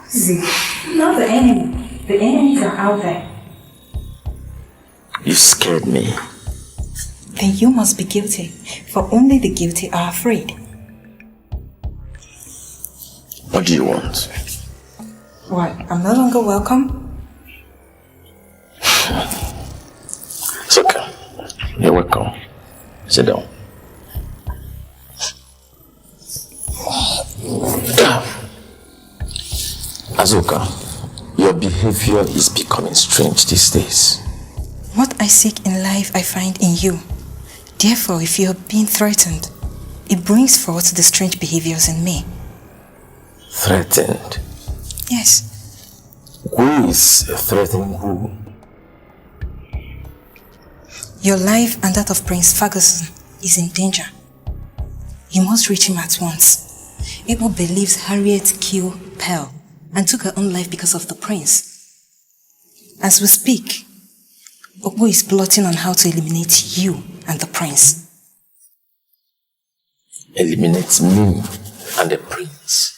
See, not the enemy. The enemies are out there. You scared me. Then you must be guilty, for only the guilty are afraid. What do you want? What, I'm no longer welcome? It's okay. You're welcome. Sit down. Azuka, your behavior is becoming strange these days. What I seek in life I find in you. Therefore, if you are being threatened, it brings forth the strange behaviors in me. Threatened? Yes. Who is threatening who? Your life and that of Prince Ferguson is in danger. You must reach him at once. Abel believes Harriet killed Pearl and took her own life because of the prince. As we speak, Ogbo is plotting on how to eliminate you and the prince. Eliminate me and the prince?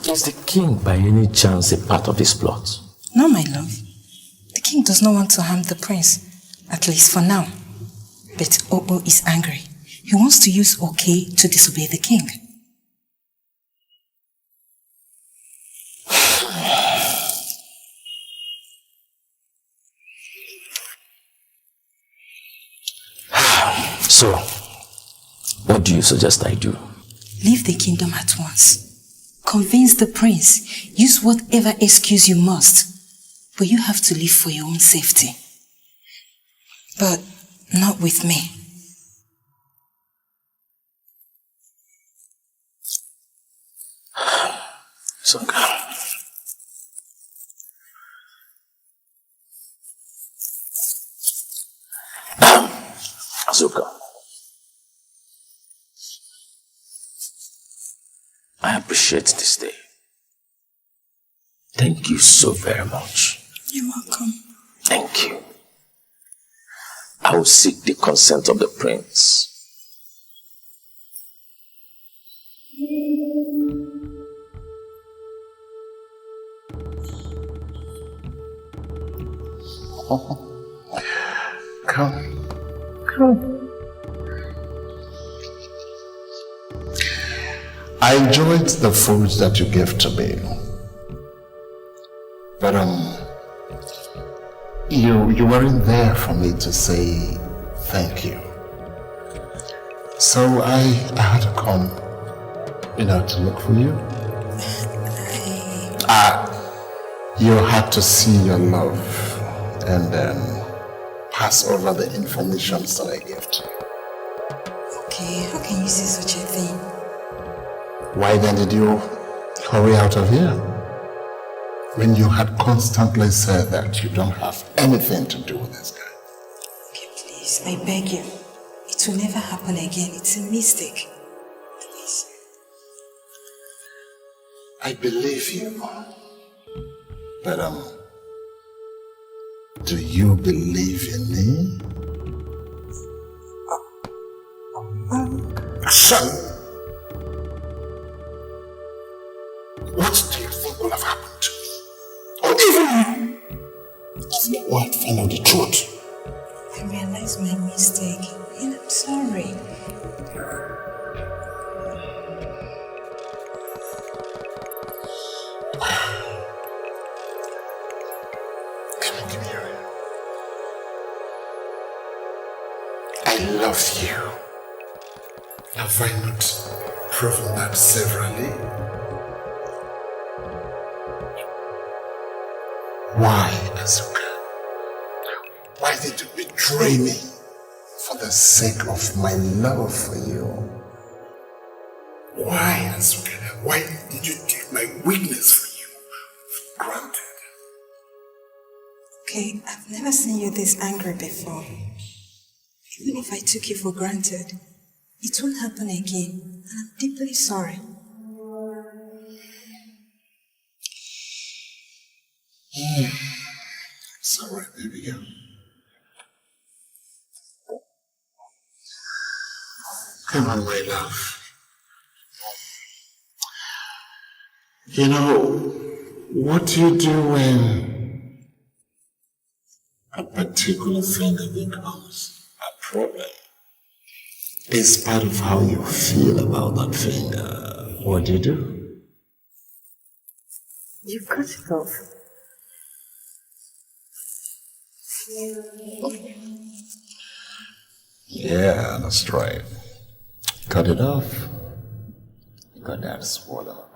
Is the king by any chance a part of this plot? No, my love. The king does not want to harm the prince, at least for now. But Ogbo is angry. He wants to use Oke to disobey the king. So, what do you suggest I do? Leave the kingdom at once. Convince the prince. Use whatever excuse you must. But you have to leave for your own safety. But not with me. So, Azuka, I appreciate this day. Thank you so very much. You're welcome. Thank you. I will seek the consent of the prince. Come. I enjoyed the food that you gave to me. But you weren't there for me to say thank you. So I had to come, to look for you. You had to see your love and then pass over the information that I gave to you. Okay, how can you say such a thing? Why then did you hurry out of here? When you had constantly said that you don't have anything to do with this guy. Okay, please, I beg you. It will never happen again. It's a mistake. Please. I believe you. But do you believe in me? Son! What do you think will have happened to me? Or even if the world find out the truth? I realized my mistake and I'm sorry. Come here. I love you. Have I not proven that severally? Why, Azuka? Why did you betray me for the sake of my love for you? Why, Azuka? Why did you take my weakness for you for granted? Okay, I've never seen you this angry before. Even if I took you for granted, it won't happen again, and I'm deeply sorry. Sorry, baby. Come on, my love. You know, what you do when a particular thing becomes a problem is part of how you feel about that thing. What do you do? You cut it off. Yeah, that's right. Cut it off. Got that swallow.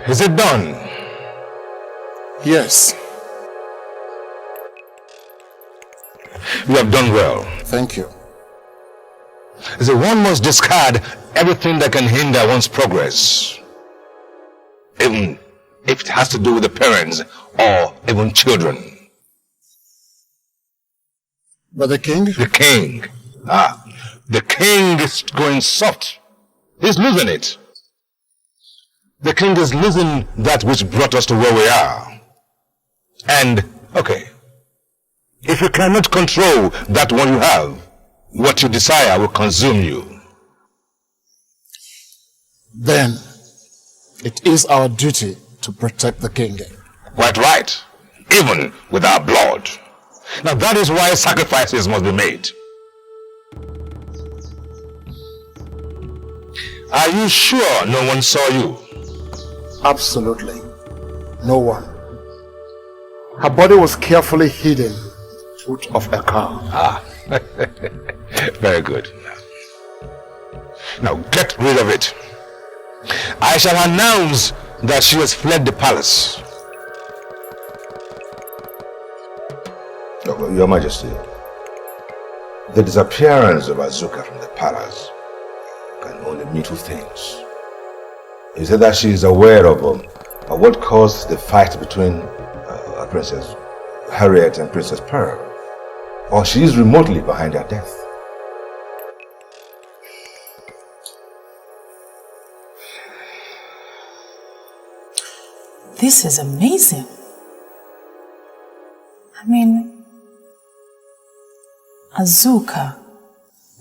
Is it done? Yes. You have done well. Thank you. So one must discard everything that can hinder one's progress, even if it has to do with the parents or even children. But the king? The king. The king is going soft. He's losing it. The king is losing that which brought us to where we are. And, okay, if you cannot control that one you have, what you desire will consume you. Then, it is our duty to protect the king. Quite right, even with our blood. Now that is why sacrifices must be made. Are you sure no one saw you? Absolutely. No one. Her body was carefully hidden out of a car. Very good. Now get rid of it. I shall announce that she has fled the palace. Your Majesty, the disappearance of Azuka from the palace can only mean two things. He said that she is aware of what caused the fight between Princess Harriet and Princess Pearl, or she is remotely behind their death. This is amazing. I mean, Azuka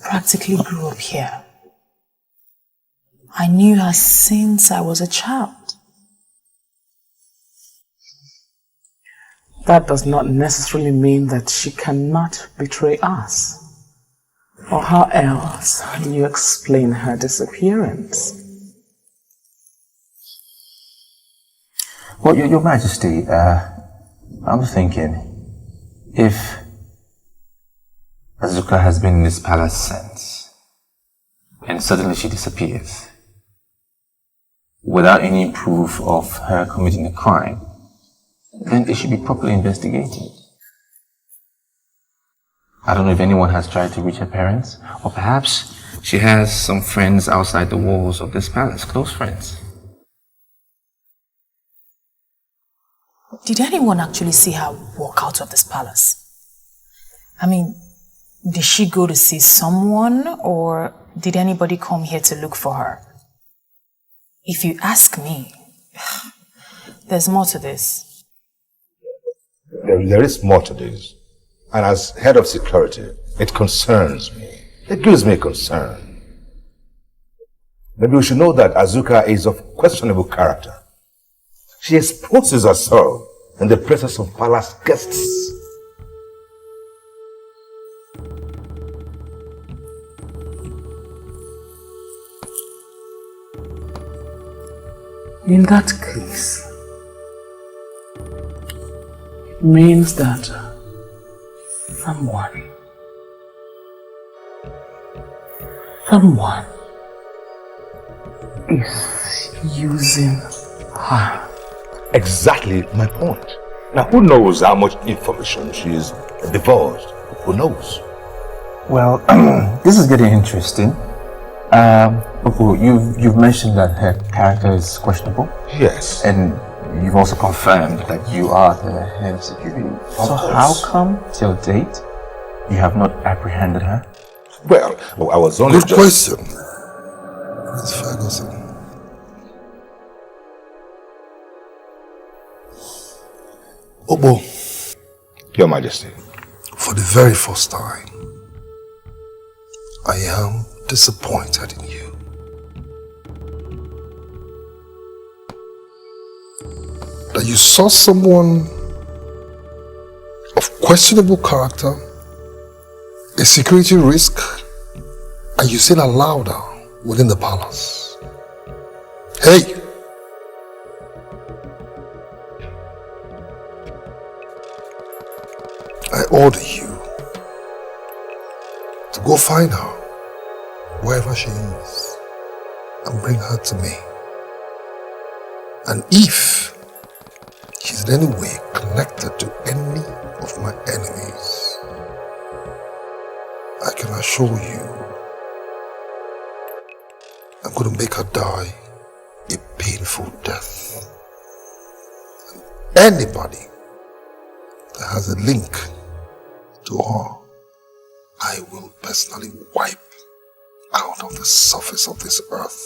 practically grew up here. I knew her since I was a child. That does not necessarily mean that she cannot betray us. Or how else do you explain her disappearance? Well, Your Majesty, I'm thinking, if Azuka has been in this palace since, and suddenly she disappears, without any proof of her committing a crime, then it should be properly investigated. I don't know if anyone has tried to reach her parents, or perhaps she has some friends outside the walls of this palace, close friends. Did anyone actually see her walk out of this palace? I mean, did she go to see someone, or did anybody come here to look for her? If you ask me, there's more to this. There is more to this. And as head of security, it concerns me. It gives me concern. Maybe we should know that Azuka is of questionable character. She exposes herself in the presence of palace guests. In that case, it means that someone is using her. Exactly my point. Now, who knows how much information she's divulged? Who knows? Well, this is getting interesting. Opo, you've mentioned that her character is questionable. Yes. And you've also confirmed that you are the head of security. So how come till date you have not apprehended her? Well, I was only Good question, Prince Ferguson. Obo, Your Majesty. for the very first time, I am disappointed in you. That you saw someone of questionable character, a security risk, and you still allowed her within the palace. Hey! I order you to go find her, wherever she is, and bring her to me. And if she's in any way connected to any of my enemies, I can assure you, I'm going to make her die a painful death. And anybody that has a link to her, I will personally wipe out of the surface of this earth.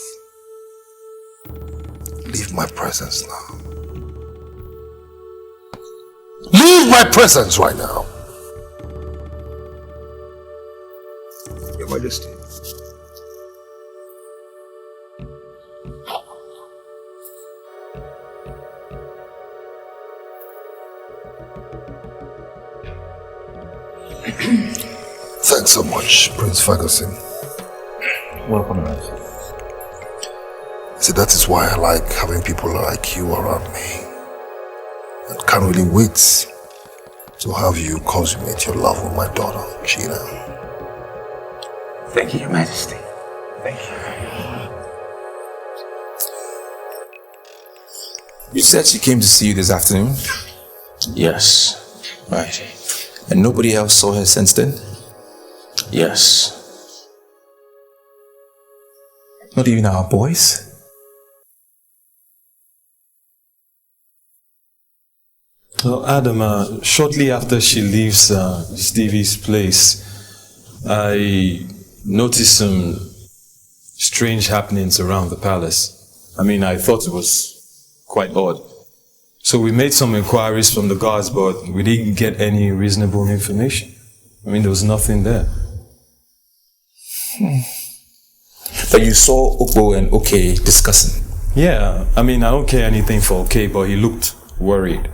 Leave my presence now. Leave my presence right now. Your Majesty. Thanks so much, Prince Ferguson. Welcome, Master. See, that is why I like having people like you around me. And can't really wait to have you consummate your love with my daughter, Gina. Thank you, Your Majesty. Thank you. You said she came to see you this afternoon? Yes. Right. And nobody else saw her since then? Yes. Not even our boys? Well, Adam, shortly after she leaves Stevie's place, I noticed some strange happenings around the palace. I mean, I thought it was quite odd. So we made some inquiries from the guards, but we didn't get any reasonable information. I mean, there was nothing there. But you saw Opo and OK discussing? Yeah, I mean, I don't care anything for OK, but he looked worried.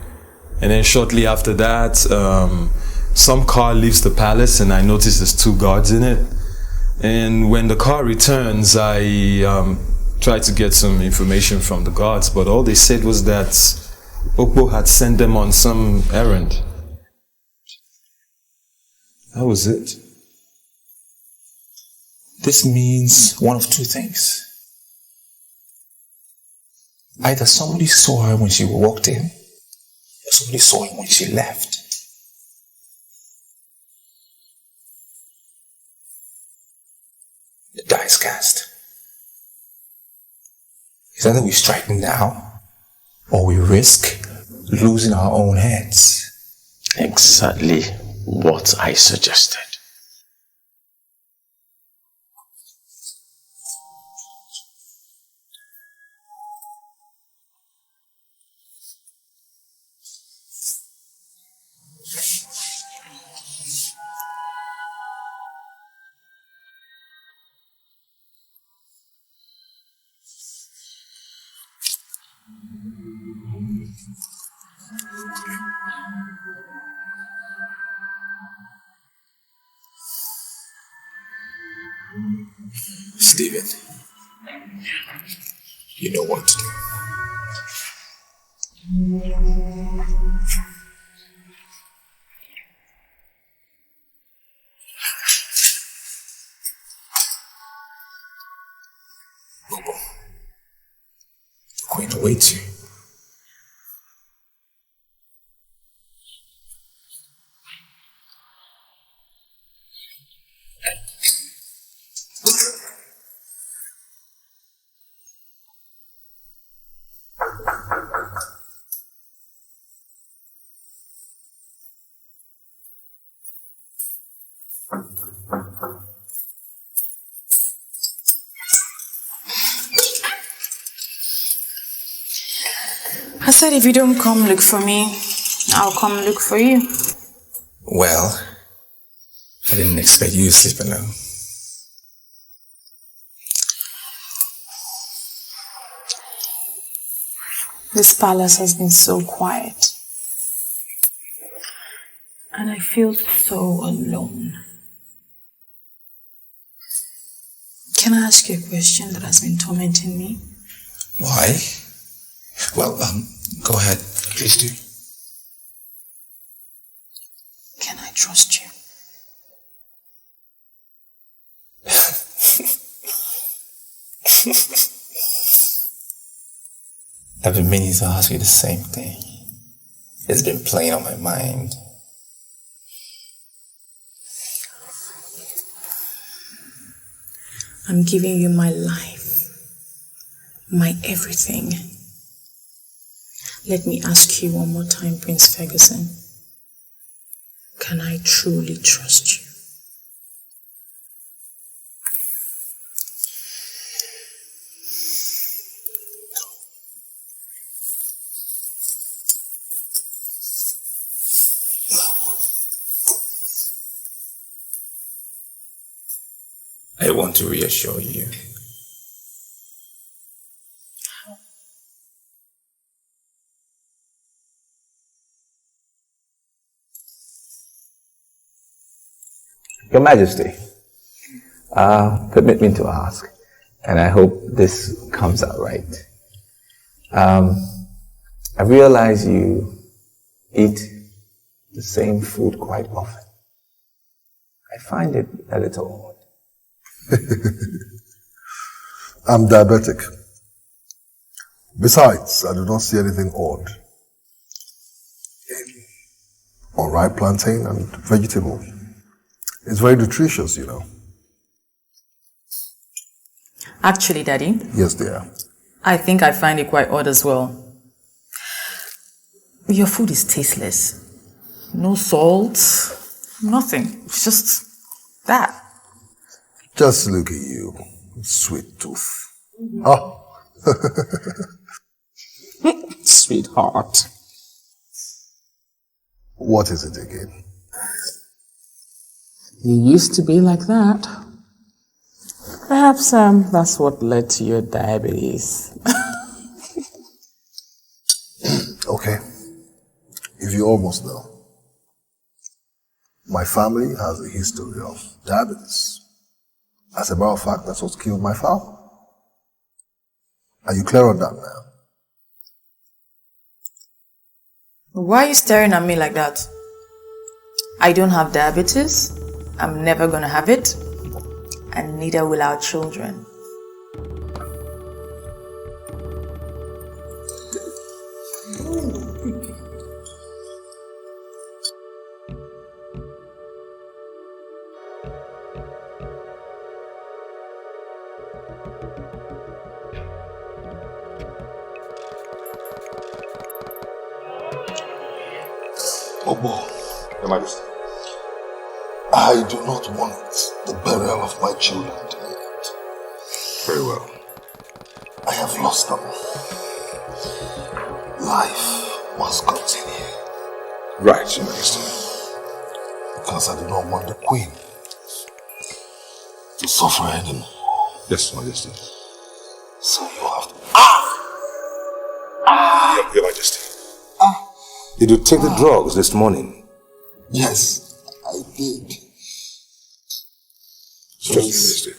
And then shortly after that, some car leaves the palace and I noticed there's 2 guards in it. And when the car returns, I tried to get some information from the guards, but all they said was that Opo had sent them on some errand. That was it. This means one of 2 things. Either somebody saw her when she walked in, or somebody saw her when she left. The die is cast. It's either we strike now, or we risk losing our own heads. Exactly what I suggested. Stephen, you know what to do. going away to? I said if you don't come look for me, I'll come look for you. Well, I didn't expect you to sleep alone. This palace has been so quiet. And I feel so alone. Can I ask you a question that has been tormenting me? Why? Well, go ahead. Please do. Can I trust you? I've been meaning to ask you the same thing. It's been playing on my mind. I'm giving you my life, my everything. Let me ask you one more time, Prince Ferguson. Can I truly trust you? I want to reassure you. Your Majesty, permit me to ask, and I hope this comes out right. I realize you eat the same food quite often. I find it a little odd. I'm diabetic. Besides, I do not see anything odd in unripe plantain and vegetable. It's very nutritious, you know. Actually, Daddy. Yes, dear. I think I find it quite odd as well. Your food is tasteless. No salt, nothing. It's just that. Just look at you, sweet tooth. Oh. Sweetheart. What is it again? You used to be like that. Perhaps that's what led to your diabetes. Okay. If you almost know, my family has a history of diabetes. As a matter of fact, that's what killed my father. Are you clear on that now? Why are you staring at me like that? I don't have diabetes. I'm never gonna have it. And neither will our children. Oh boy, Your Majesty. I do not want the burial of my children tonight. Very well. I have lost them. Life must continue. Right, Your Majesty. Because I do not want the Queen to suffer anymore. Yes, Your Majesty. So you have to... Your Majesty. Did you take the drugs this morning? Yes, I did. Yes, Your Majesty.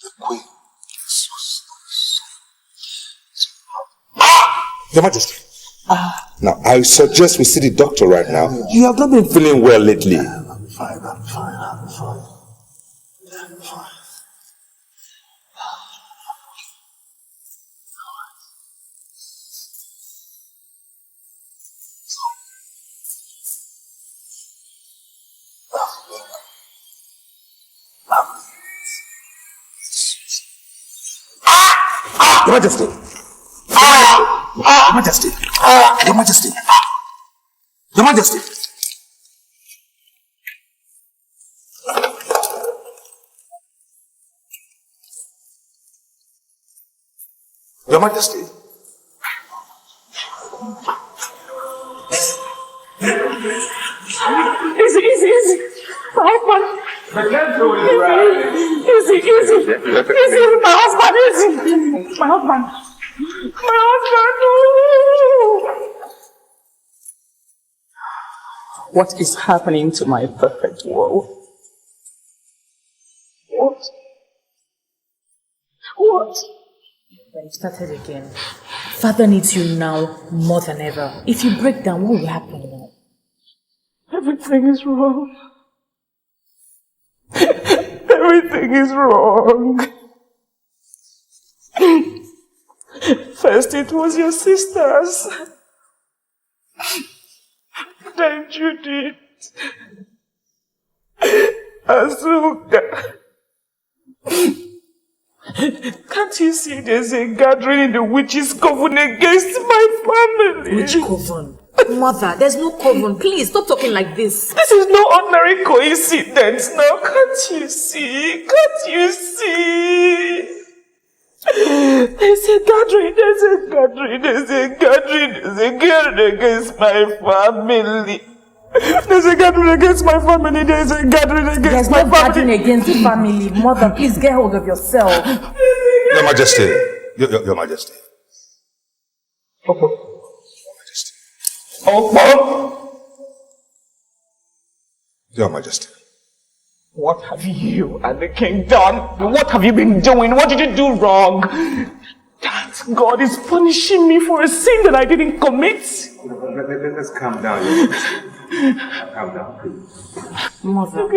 The Queen. Your Majesty. Now, I suggest we see the doctor right now. You have not been feeling well lately. I'm fine. Your Majesty! Your Majesty! Your Majesty! Your Majesty! Your Majesty! Easy. My husband. Easy. My husband, easy. My husband. What is happening to my perfect world? What? You started again. Father needs you now more than ever. If you break down, what will happen now? Everything is wrong. Everything is wrong. First it was your sisters. Then Judith. Asuka. Can't you see there's a gathering in the witches' coven against my family? Which coven? Mother, there's no coven. Please, stop talking like this. This is no ordinary coincidence now. Can't you see? There's a gathering against my family. There's a gathering against my family. There's a gathering against my family. There's no gathering against the family. Mother, please get hold of yourself. Your Majesty. Your Majesty. Your Majesty. What have you and the king done? What have you been doing? What did you do wrong? That God is punishing me for a sin that I didn't commit. Let's calm down. Calm down, please. Mother,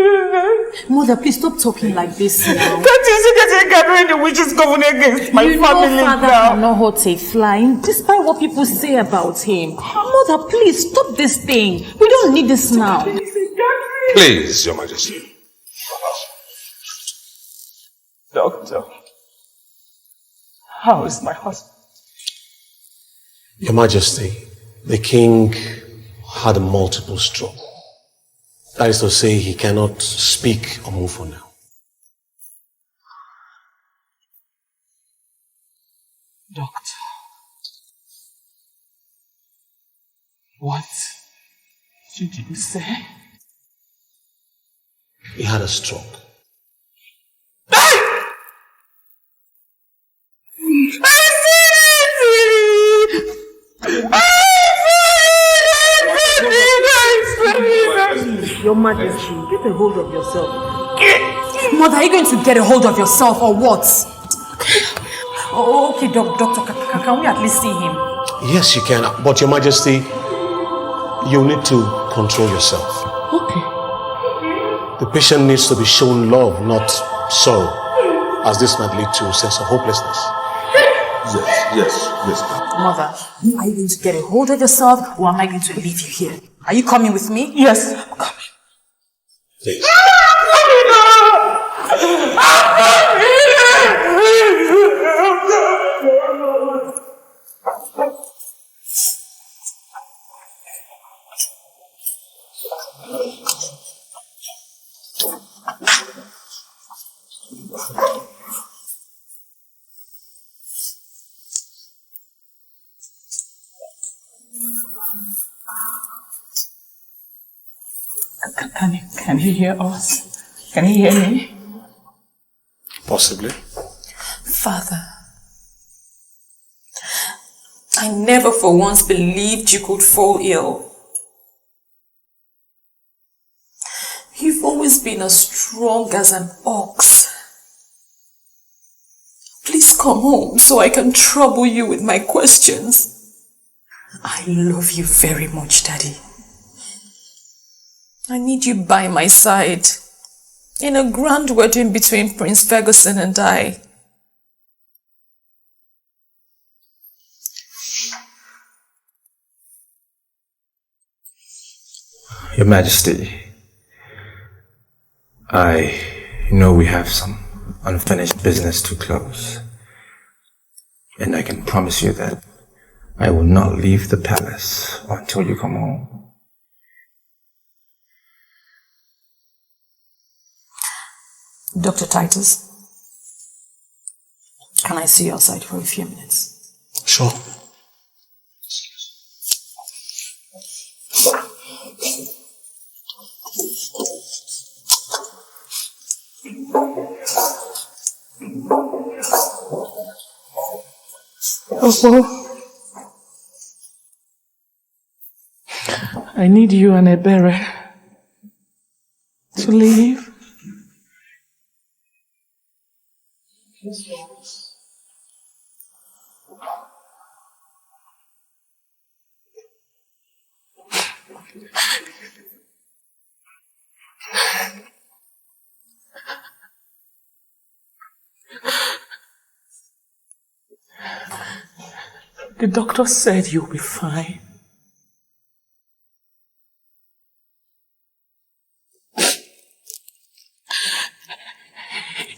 please stop talking like this now. Can't you see that you're gathering the witches going against my family now? You know Father cannot hurt a fly, despite what people say about him. Mother, please stop this thing. We don't need this now. Please, Your Majesty. Doctor, how is my husband? Your Majesty, the king had a multiple stroke. That is to say, he cannot speak or move for now. Doctor, what did you say? He had a stroke. Your Majesty, get a hold of yourself. Mother, are you going to get a hold of yourself or what? Oh, okay, Doctor, can we at least see him? Yes, you can, but Your Majesty, you need to control yourself. Okay. The patient needs to be shown love, not sorrow, as this might lead to a sense of hopelessness. Yes. Mother, are you going to get a hold of yourself or am I going to leave you here? Are you coming with me? Yes, I'm coming. Please. Can he hear us? Can he hear me? Possibly. Father, I never for once believed you could fall ill. You've always been as strong as an ox. Please come home so I can trouble you with my questions. I love you very much, Daddy. I need you by my side in a grand wedding between Prince Ferguson and I. Your Majesty, I know we have some unfinished business to close, and I can promise you that I will not leave the palace until you come home. Dr. Titus, can I see you outside for a few minutes? Sure. Oh, I need you and Ebere to leave. The doctor said you'll be fine.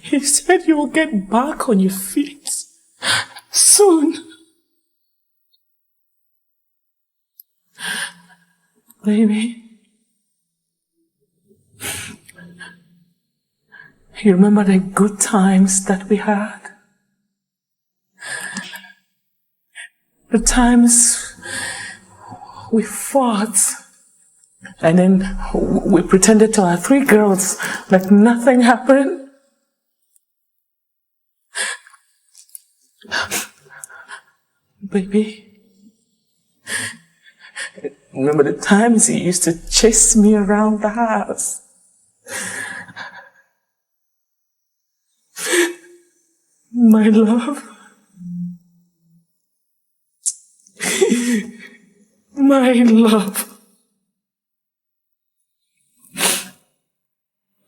He said you will get back on your feet soon. Baby, you remember the good times that we had? The times we fought and then we pretended to our 3 girls like nothing happened. Baby, remember the times you used to chase me around the house? My love. My love.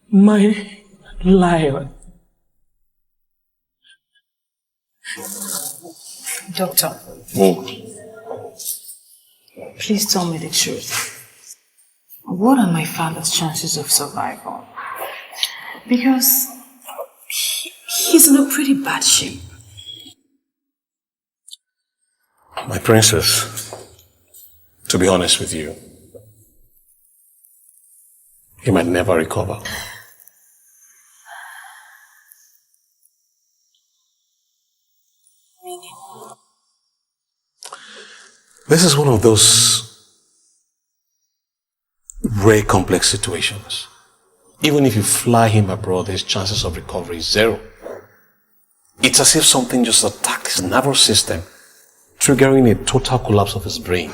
My lion. Doctor, please tell me the truth. What are my father's chances of survival? Because he's in a pretty bad shape. My princess, to be honest with you, he might never recover. This is one of those rare complex situations. Even if you fly him abroad, his chances of recovery is 0. It's as if something just attacked his nervous system, triggering a total collapse of his brain.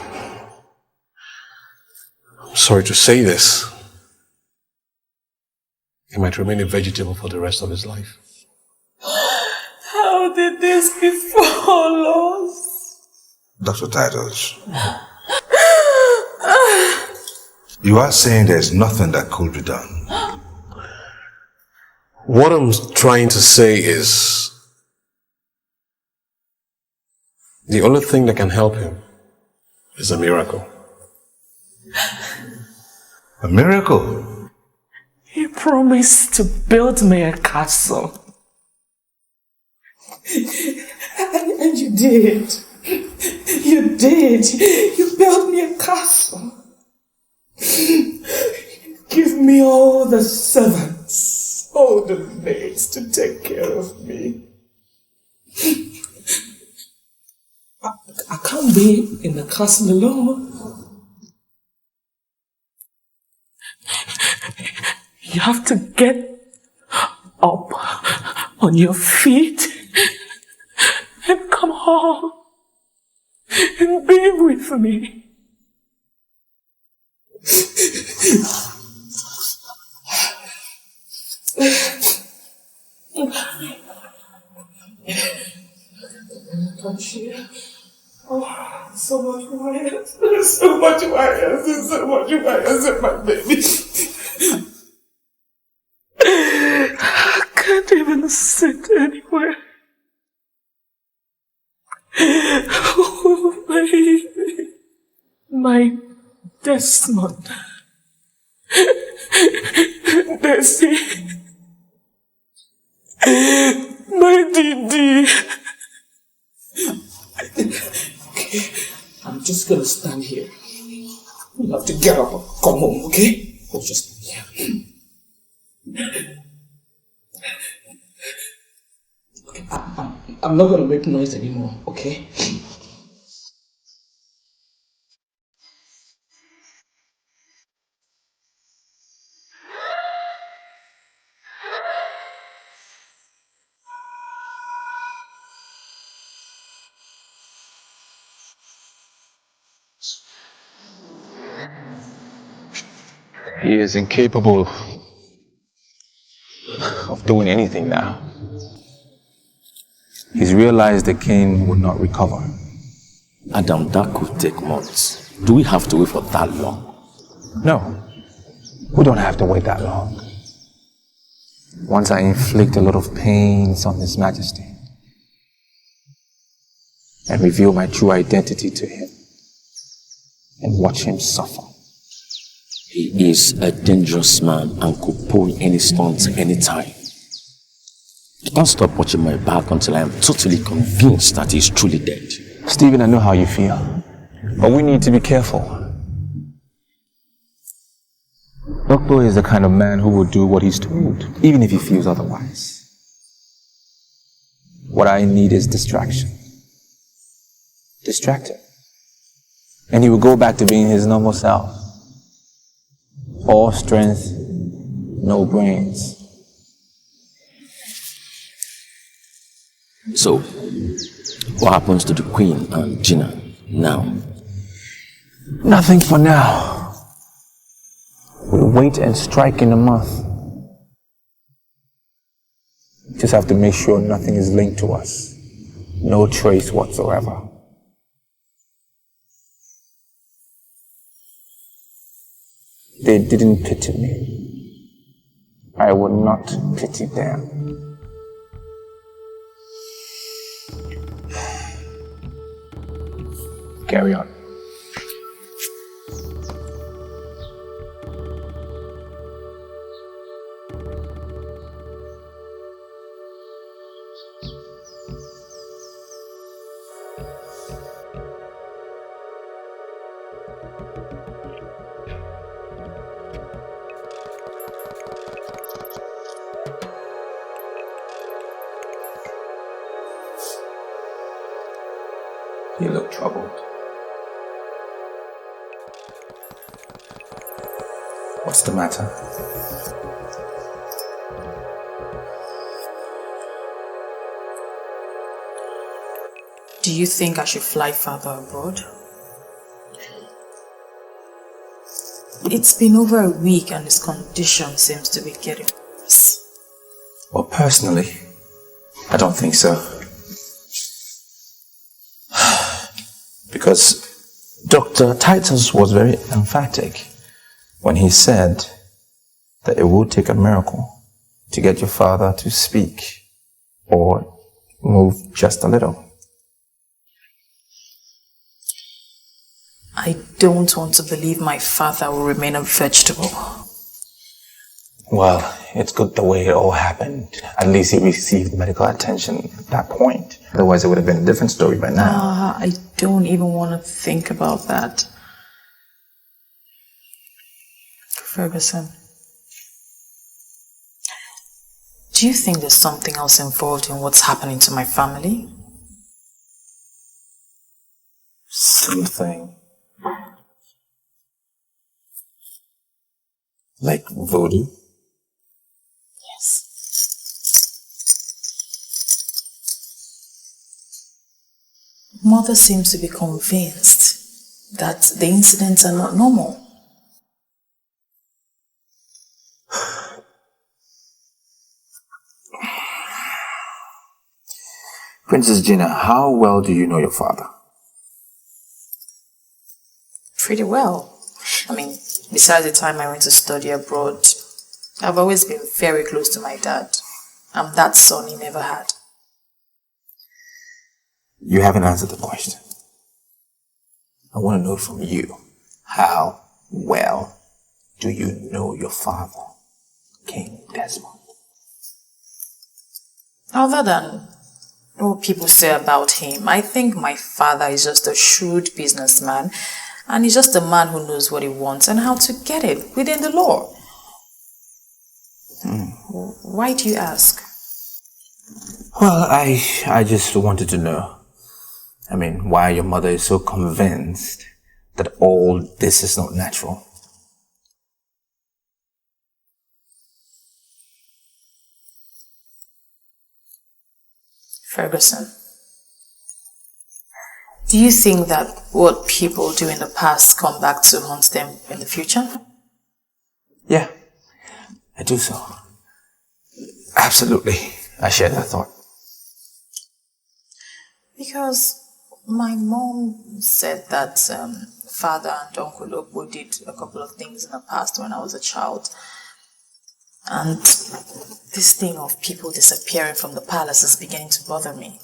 I'm sorry to say this. He might remain a vegetable for the rest of his life. How did this befall us? Dr. Titus, you are saying there's nothing that could be done. What I'm trying to say is the only thing that can help him is a miracle. A miracle? He promised to build me a castle. And you did. You did. You built me a castle. Give me all the servants, all the maids to take care of me. I can't be in the castle alone. You have to get up on your feet and come home and be with me. Oh, so much wine. So much violence, so much violence, my baby. I can't even sit anywhere. Oh, my Desmond. Desi. My Didi. Okay, I'm just gonna stand here. You have to get up and come home, okay? I'll just stand here. Okay, I'm not gonna make noise anymore, okay? He is incapable of doing anything now. He's realized the king would not recover. Adam, that could take months. Do we have to wait for that long? No, we don't have to wait that long. Once I inflict a lot of pains on His Majesty and reveal my true identity to him and watch him suffer. He is a dangerous man and could pull any stunt anytime. I can't stop watching my back until I am totally convinced that he is truly dead. Stephen, I know how you feel, but we need to be careful. Doctor is the kind of man who will do what he's told, even if he feels otherwise. What I need is distraction. Distract him, and he will go back to being his normal self. All strength, no brains. So, what happens to the Queen and Gina now? Nothing for now. We'll wait and strike in a month. Just have to make sure nothing is linked to us. No trace whatsoever. They didn't pity me. I would not pity them. Carry on. You look troubled. What's the matter? Do you think I should fly further abroad? It's been over a week and his condition seems to be getting worse. Well, personally, I don't think so. Because Dr. Titus was very emphatic when he said that it would take a miracle to get your father to speak or move just a little. I don't want to believe my father will remain a vegetable. Well, it's good the way it all happened. At least he received medical attention at that point. Otherwise, it would have been a different story by now. I don't even want to think about that. Ferguson, do you think there's something else involved in what's happening to my family? Something like voodoo? Yes. Mother seems to be convinced that the incidents are not normal. Princess Gina, how well do you know your father? Pretty well. I mean, besides the time I went to study abroad, I've always been very close to my dad. I'm that son he never had. You haven't answered the question. I want to know from you, how well do you know your father, King Desmond? Other than what people say about him, I think my father is just a shrewd businessman, and he's just a man who knows what he wants and how to get it within the law. Why do you ask? Well, I just wanted to know. I mean, why your mother is so convinced that all this is not natural. Ferguson, do you think that what people do in the past come back to haunt them in the future? Yeah, I do so. Absolutely, I share that thought. Because my mom said that father and Uncle Opo did a couple of things in the past when I was a child. And this thing of people disappearing from the palace is beginning to bother me.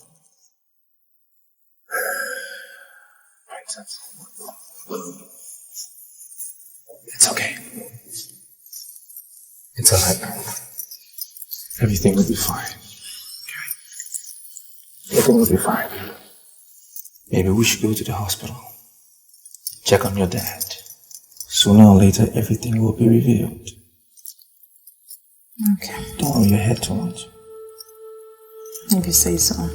It's okay. It's alright. Everything will be fine. Everything will be fine. Maybe we should go to the hospital. Check on your dad. Sooner or later, everything will be revealed. Okay. Don't worry your head too much. If you say so.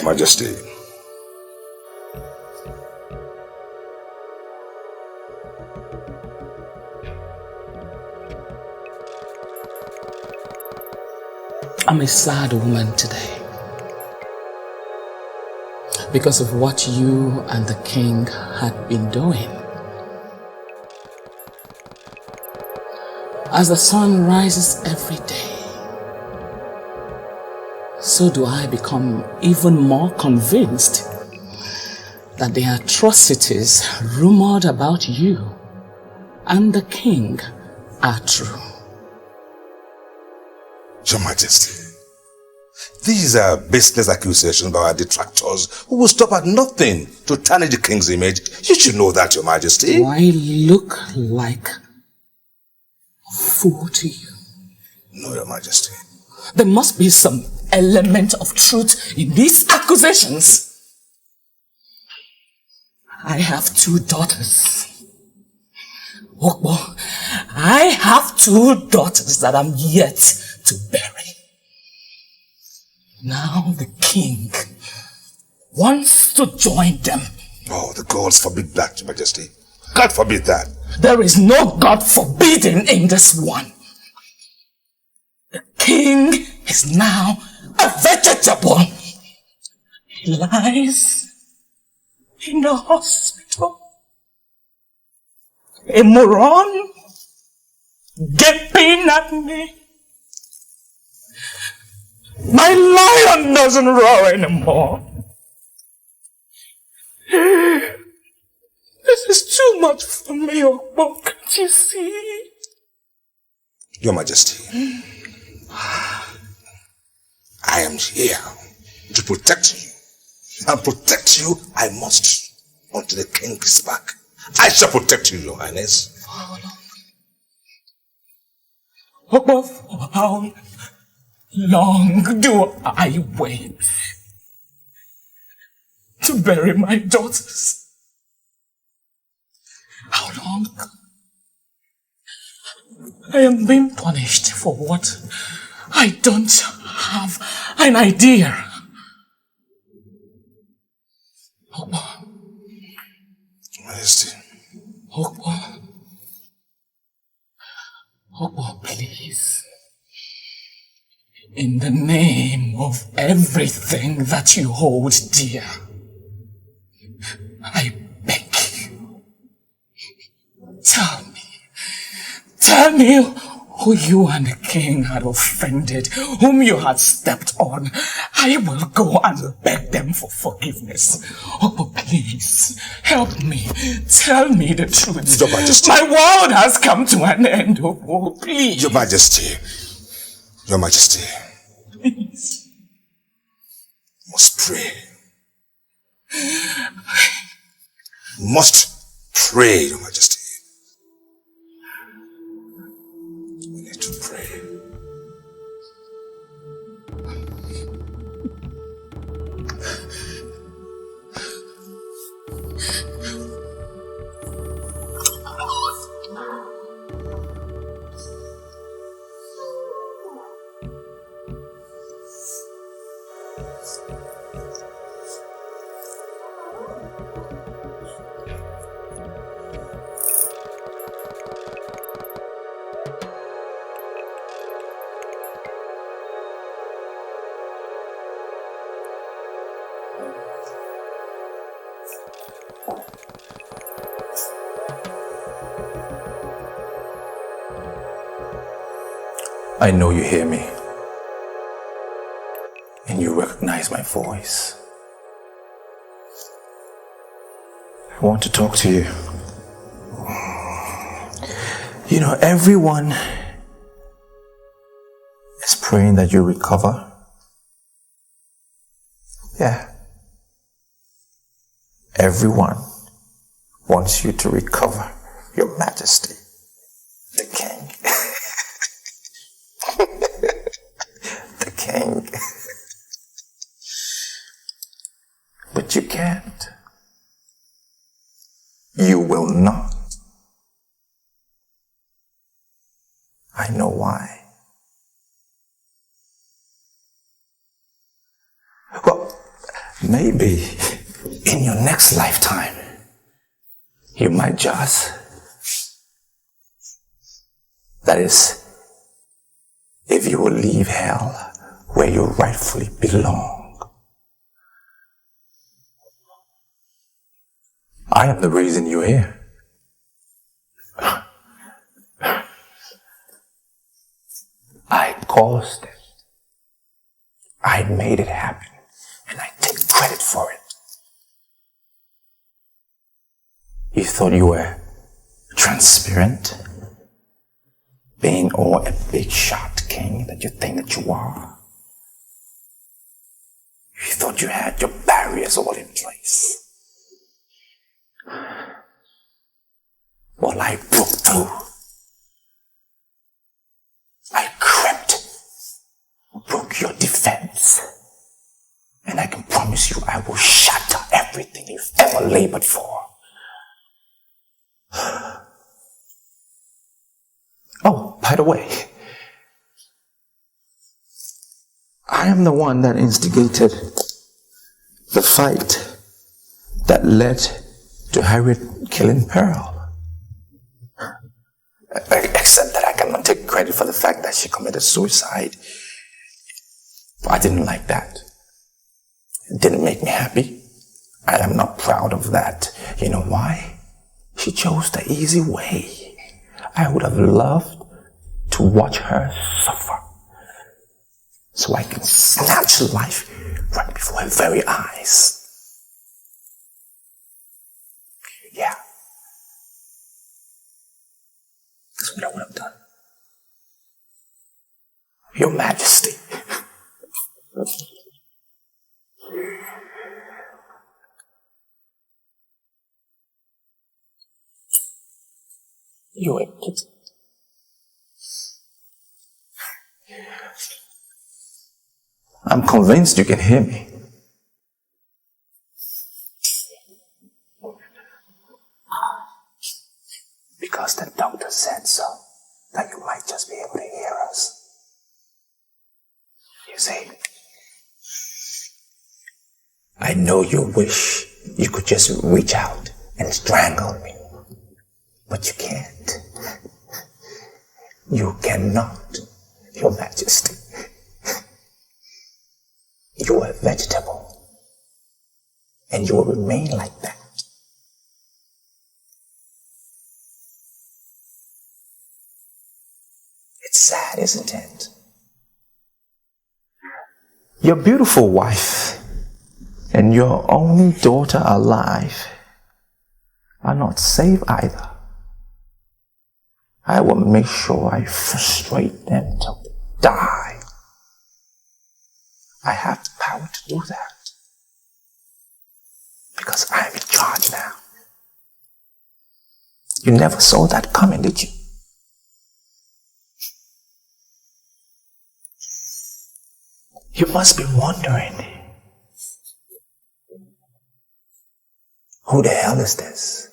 Majesty. I'm a sad woman today because of what you and the king had been doing. As the sun rises every day, so do I become even more convinced that the atrocities rumored about you and the king are true. Your Majesty, these are baseless accusations by our detractors who will stop at nothing to tarnish the king's image. You should know that, Your Majesty. Do I look like a fool to you? No, Your Majesty. There must be some element of truth in these accusations. I have 2 daughters. Okbo, I have 2 daughters that I'm yet to bury. Now the king wants to join them. Oh, the gods forbid that, Your Majesty. God forbid that. There is no God forbidding in this one. The king is now a vegetable. He lies in the hospital. A moron gaping at me. My lion doesn't roar anymore. This is too much for me, Okbo, can't you see? Your Majesty, I am here to protect you. And protect you I must until the king is back. I shall protect you, Your Highness. Okbo, for how long do I wait to bury my daughters? How long? I am being punished for what I don't have an idea. Okbo. Majesty. Okbo. Okbo, please. In the name of everything that you hold dear, I beg you, tell me Tell me who you and the king had offended, whom you had stepped on. I will go and beg them for forgiveness. Oh, but please, help me. Tell me the truth. Your Majesty. My world has come to an end. Oh, please. Your Majesty. Your Majesty. Please. You must pray. You must pray, Your Majesty. We need to pray. I know you hear me, and you recognize my voice. I want to talk to you. You know, everyone is praying that you recover. Yeah. Everyone wants you to recover, Your Majesty, the King. The King. But you can't. You will not. I know why. Well, maybe in your next lifetime, you might just. That is, if you will leave hell where you rightfully belong. I am the reason you're here. I caused it. I made it happen, and I take credit for it. You thought you were transparent, being all a big shot king that you think that you are. You thought you had your barriers all in place. Well, I broke through. I crept, broke your defense, and I can promise you I will shatter everything you've ever labored for. Oh, by the way, I am the one that instigated the fight that led to Harriet killing Pearl. Except that I cannot take credit for the fact that she committed suicide. I didn't like that. It didn't make me happy. I am not proud of that. You know why? She chose the easy way. I would have loved to watch her suffer, so I can snatch life right before her very eyes. Yeah. That's what I would have done. Your Majesty. You're a kid. I'm convinced you can hear me. Because the doctor said so, that you might just be able to hear us. You see, I know you wish you could just reach out and strangle me, but you can't. You cannot, Your Majesty. You are a vegetable, and you will remain like that. isn't it? Your beautiful wife and your only daughter alive are not safe either. I will make sure I frustrate them till they die. I have the power to do that. Because I'm in charge now. You never saw that coming, did you? You must be wondering, who the hell is this?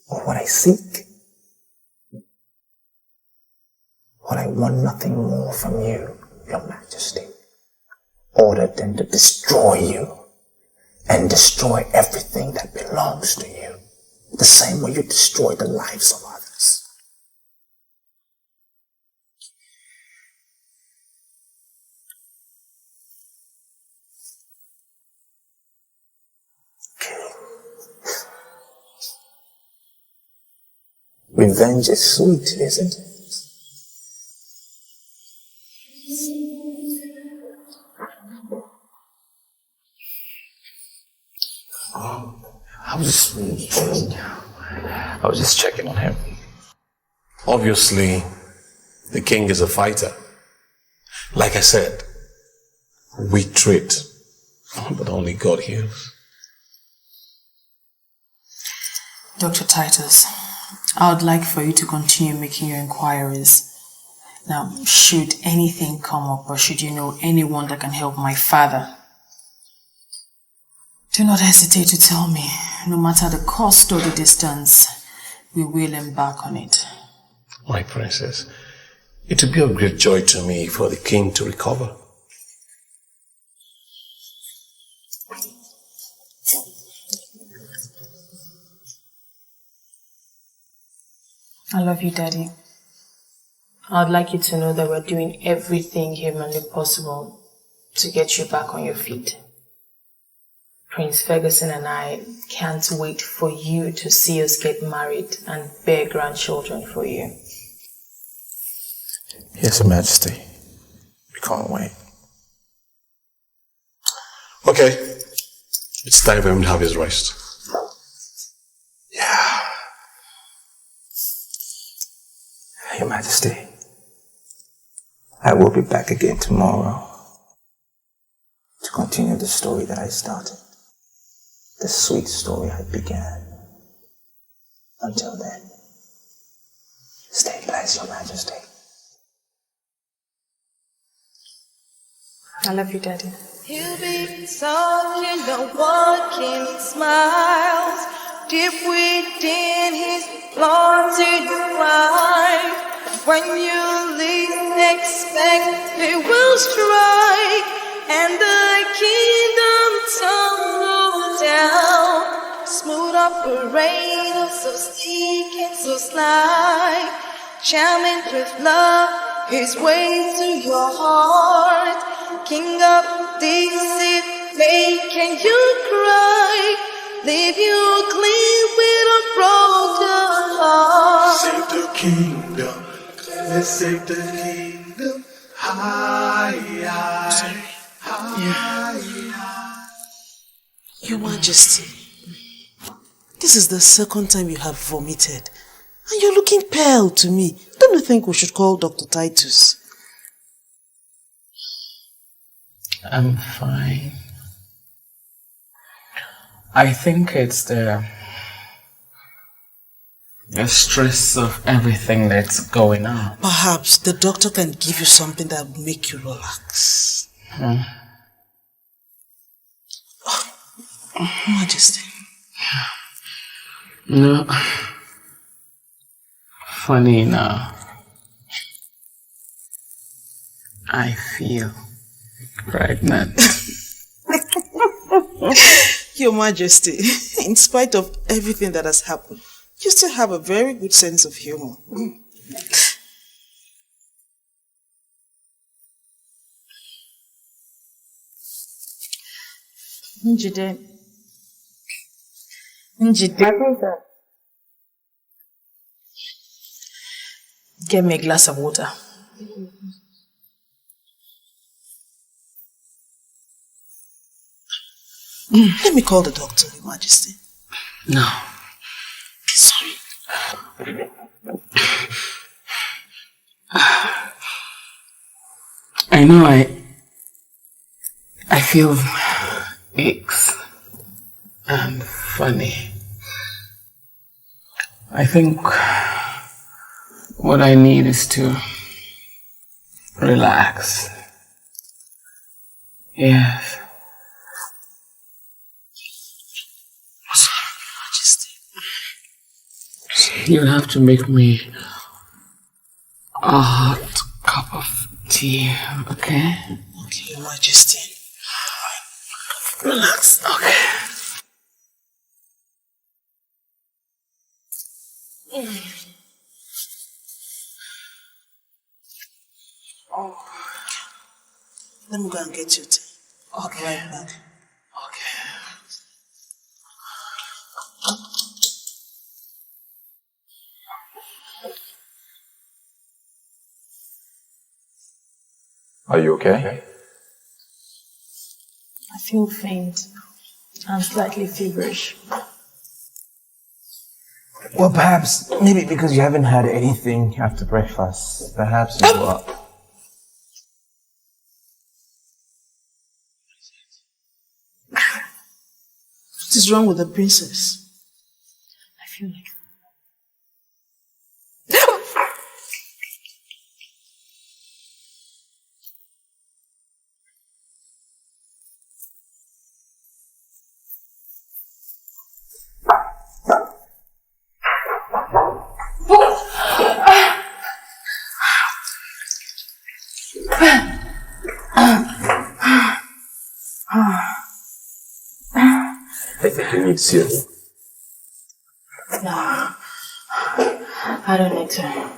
Or what I seek? What I want nothing more from you, Your Majesty, other than to destroy you and destroy everything that belongs to you, the same way you destroy the lives of others. Revenge is sweet, isn't it? I was just checking on him. Obviously, the king is a fighter. Like I said, we treat, but only God heals. Dr. Titus, I would like for you to continue making your inquiries. Now, should anything come up or should you know anyone that can help my father, do not hesitate to tell me. No matter the cost or the distance, we will embark on it. My princess, it would be a great joy to me for the king to recover. I love you, Daddy. I'd like you to know that we're doing everything humanly possible to get you back on your feet. Prince Ferguson and I can't wait for you to see us get married and bear grandchildren for you. Yes, Your Majesty. We can't wait. Okay. It's time for him to have his rest. Yeah. Your Majesty, I will be back again tomorrow to continue the story that I started. The sweet story I began. Until then, stay blessed, Your Majesty. I love you, Daddy. He'll be talking, walking smiles, deep within his blonde cry. When you least expect, he will strike, and the kingdom tumble down. Smooth operator, so sleek and so sly, charming with love, his way to your heart. King of this, making you cry, leave you clean with a broken heart. Save the kingdom, let's save the kingdom. High. Your Majesty, this is the second time you have vomited, and you're looking pale to me. Don't you think we should call Dr. Titus? I'm fine. I think it's the stress of everything that's going on. Perhaps the doctor can give you something that will make you relax. Majesty. No. Funny enough, I feel pregnant. Your Majesty, in spite of everything that has happened, you still have a very good sense of humor. Njide. Get me a glass of water. Let me call the doctor, Your Majesty. No. Sorry. I know I feel aches and funny. I think what I need is to relax. Yes. You have to make me a hot cup of tea, okay? Okay, Your Majesty. Relax. Okay. Oh. Let me go and get you tea. Okay. Right back. Okay. Are you okay? I feel faint and slightly feverish. Well, perhaps, maybe because you haven't had anything after breakfast. Perhaps you are. What is wrong with the princess? I feel like... I think you need cereal. No, I don't need to.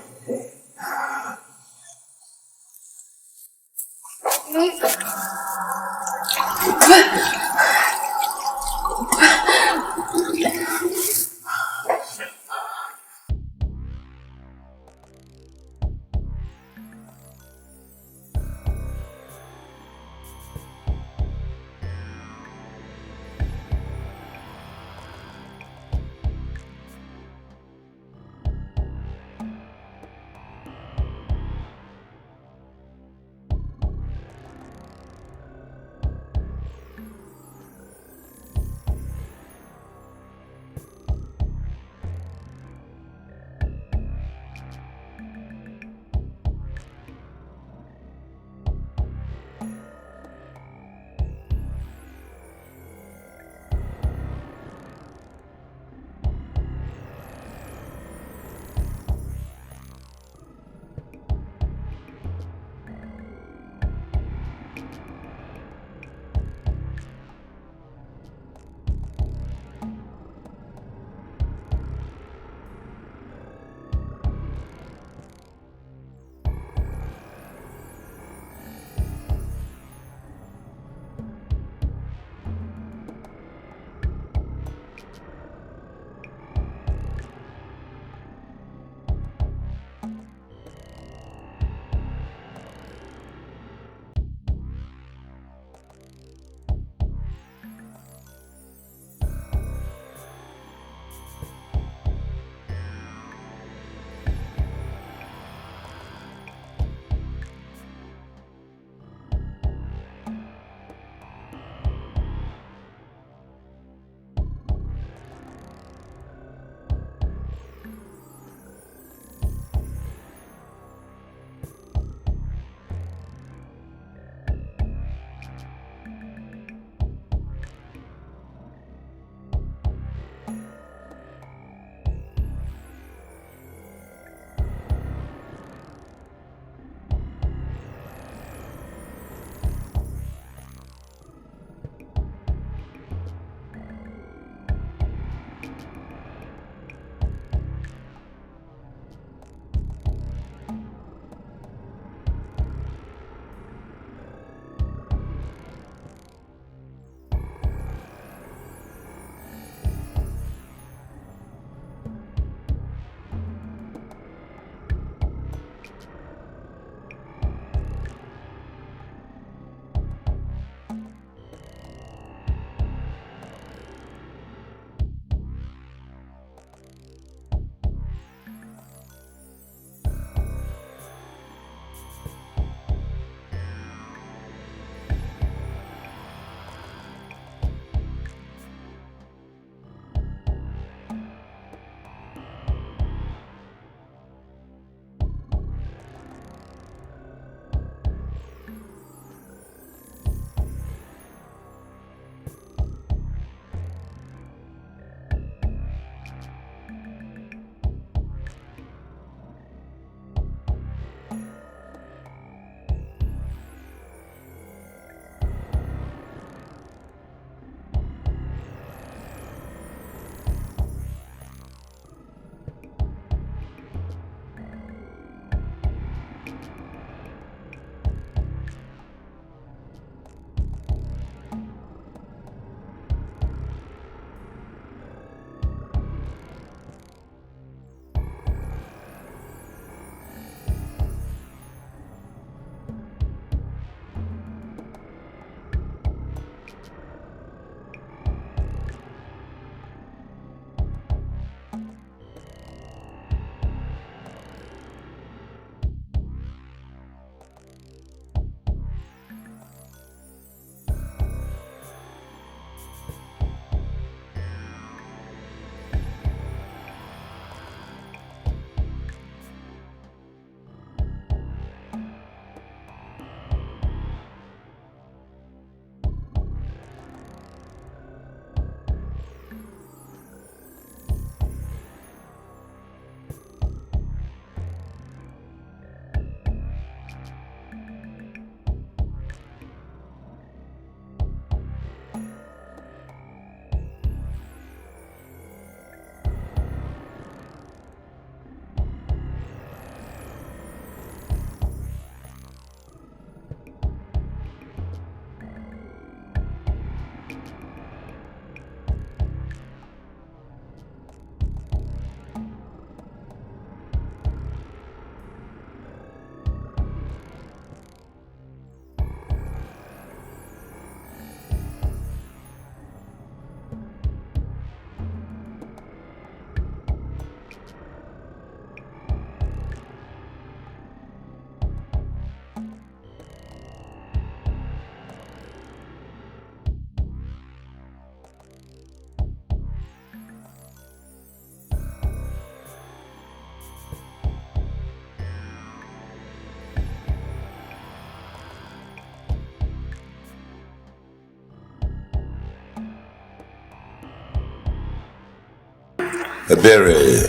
Berry.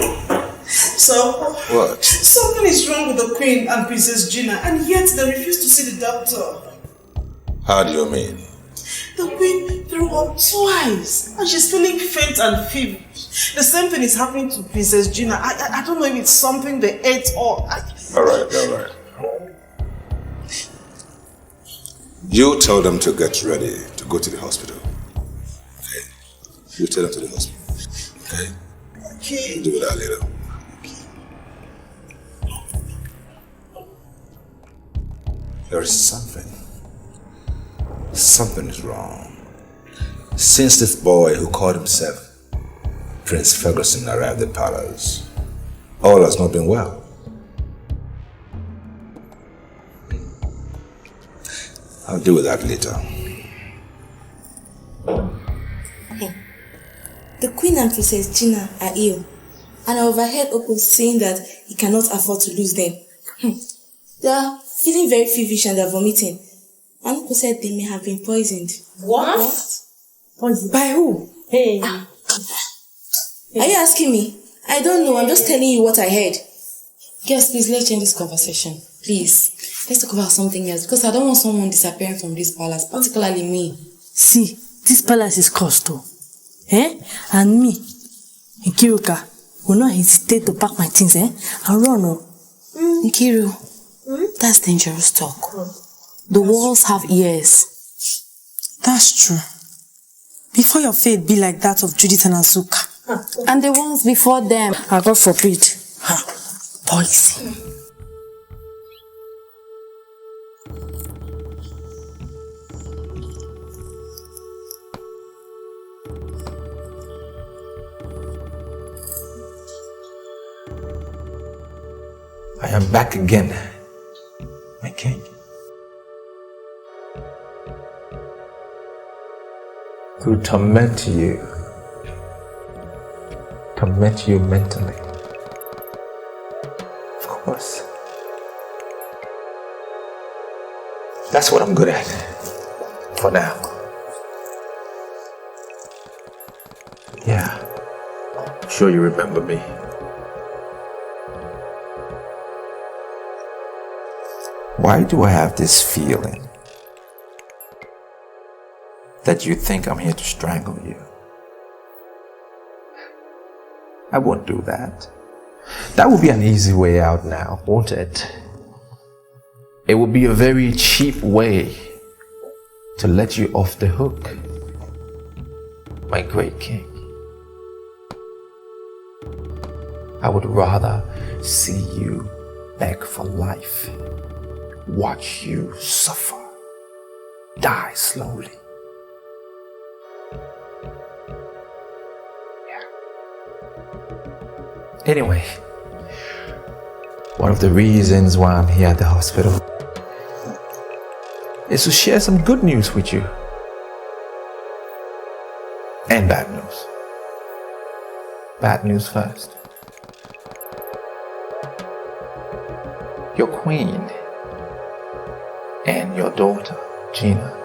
So, What? something is wrong with the Queen and Princess Gina, and yet they refuse to see the doctor. How do you mean? The Queen threw up twice, and she's feeling faint and feverish. The same thing is happening to Princess Gina. I don't know if it's something they ate or... Alright. You tell them to get ready to go to the hospital. Okay? You tell them to the hospital. Okay? Okay. We'll do that later. There is something. Something is wrong. Since this boy who called himself Prince Ferguson arrived at the palace, all has not been well. I'll deal with that later. The Queen and Princess Gina are ill, and I overheard Opal saying that he cannot afford to lose them. They are feeling very feverish and they are vomiting. And Opal said they may have been poisoned. What? Poisoned? By who? Hey. Are you asking me? I don't know. I'm just telling you what I heard. Girls, please, let's change this conversation. Please. Let's talk about something else, because I don't want someone disappearing from this palace, particularly me. See, this palace is cursed too. And me, Nkiruka, will not hesitate to pack my things, and run. Nkiru, that's dangerous talk. The walls have ears. That's true. Before your fate be like that of Judith and Azuka. And the ones before them. God forbid. Poison. I am back again, my king. To torment you mentally. Of course. That's what I'm good at, for now. Yeah, I'm sure you remember me. Why do I have this feeling that you think I'm here to strangle you? I won't do that. That would be an easy way out now, won't it? It would be a very cheap way to let you off the hook, my great king. I would rather see you beg for life, watch you suffer, die slowly. Anyway, one of the reasons why I'm here at the hospital is to share some good news with you. And bad news. Bad news first. Your queen and your daughter, Gina,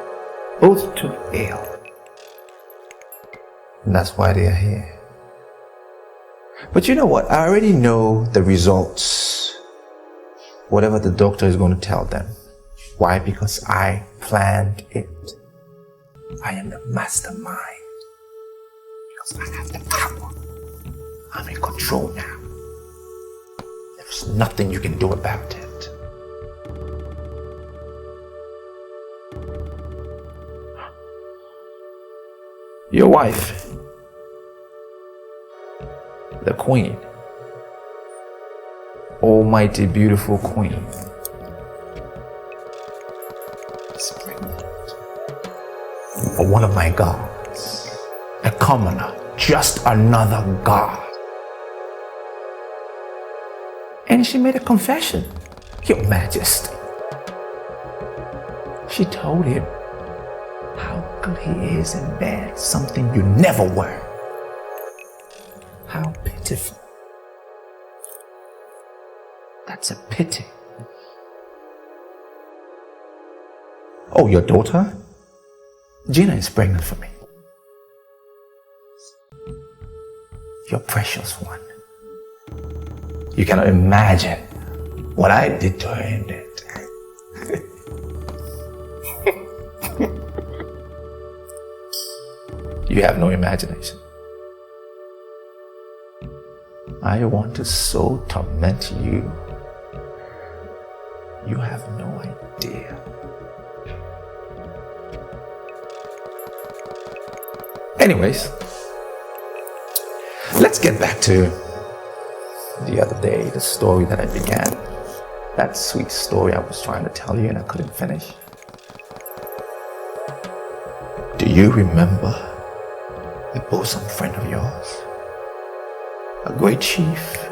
both took ill. And that's why they are here. But you know what? I already know the results. Whatever the doctor is going to tell them. Why? Because I planned it. I am the mastermind. Because I have the power. I'm in control now. There's nothing you can do about it. Your wife, the queen, almighty beautiful queen, is pregnant of one of my gods, a commoner, just another god. And she made a confession, Your Majesty. She told him how good he is in bed, something you never were. How pitiful. That's a pity. Oh, your daughter? Gina is pregnant for me. your precious one. You cannot imagine what I did to her in that. You have no imagination. I want to so torment you. You have no idea. Anyways, let's get back to the other day, the story that I began. That sweet story I was trying to tell you and I couldn't finish. Do you remember a bosom friend of yours? A great chief?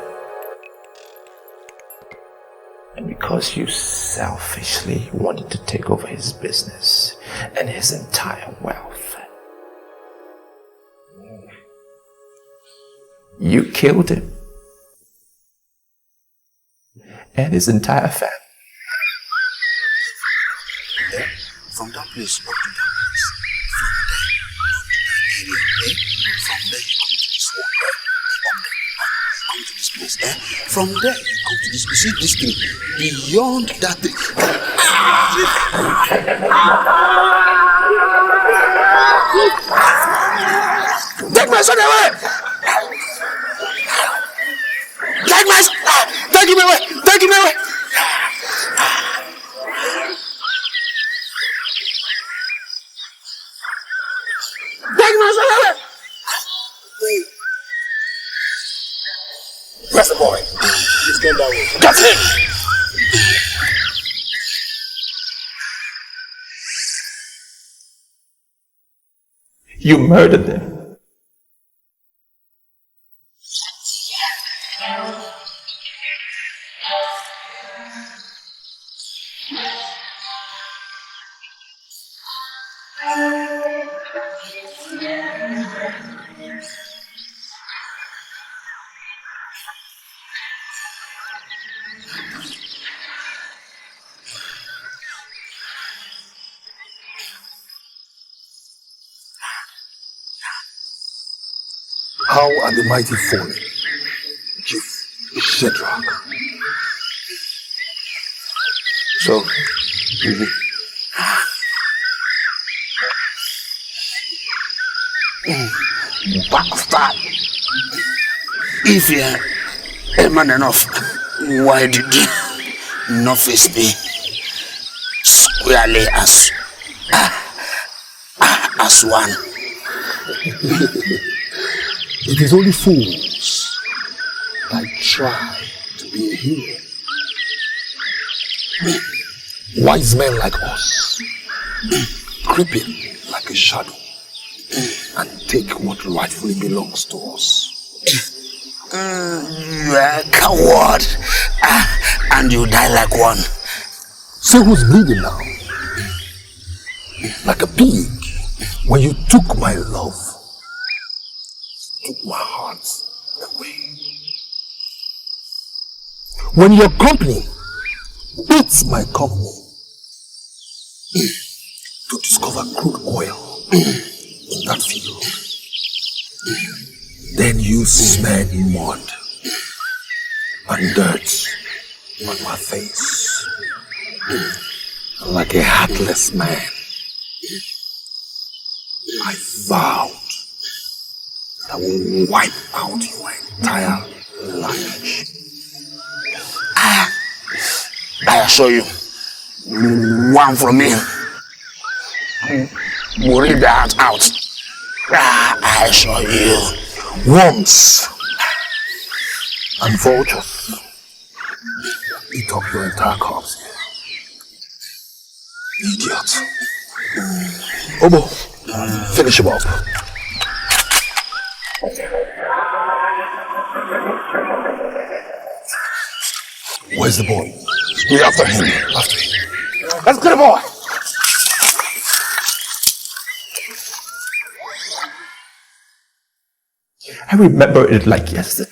And because you selfishly wanted to take over his business and his entire wealth, you killed him and his entire family. From that place up to that place, from there you come to this area, from there you come to this place, from there you come to this place. See this thing, beyond that thing. Take my son away! Take my son! Take him away! Take him away! Take my son away! Where's the boy? He's going that way. Get him! You murdered them. How are the mighty fallen? Chief Shadrach. So, Bastard! If you're a man enough, why did you not face me squarely as one? it is only fools that try to be a hero. Wise men like us, creeping like a shadow, and take what rightfully belongs to us. You are a coward, and you die like one. See who's bleeding now? Like a pig. When you took my love, took my heart away. When your company beats my company to discover crude oil in that field, then you smell mud and dirt on my face. Like a heartless man, I vowed that I will wipe out your entire lineage. I assure you, one from me will rip that out. I assure you. Worms and vultures eat up your entire corpse. Idiot. Obo, finish him up. Where's the boy? We're after him. After him. Let's get him boy. I remember it like yesterday.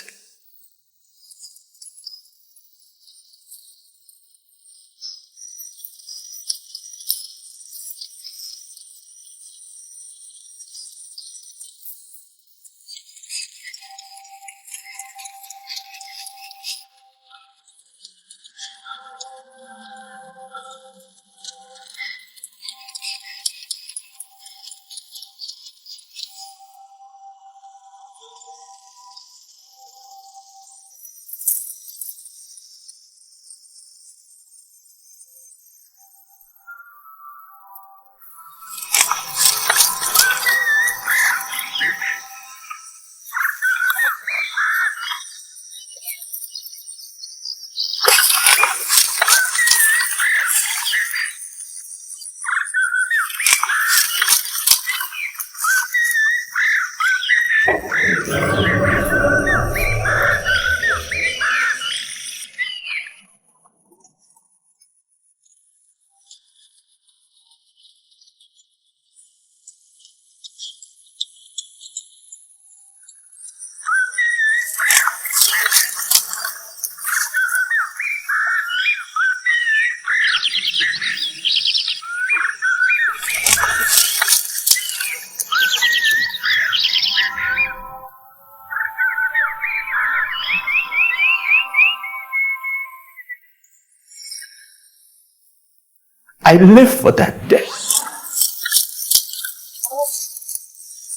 I live for that day.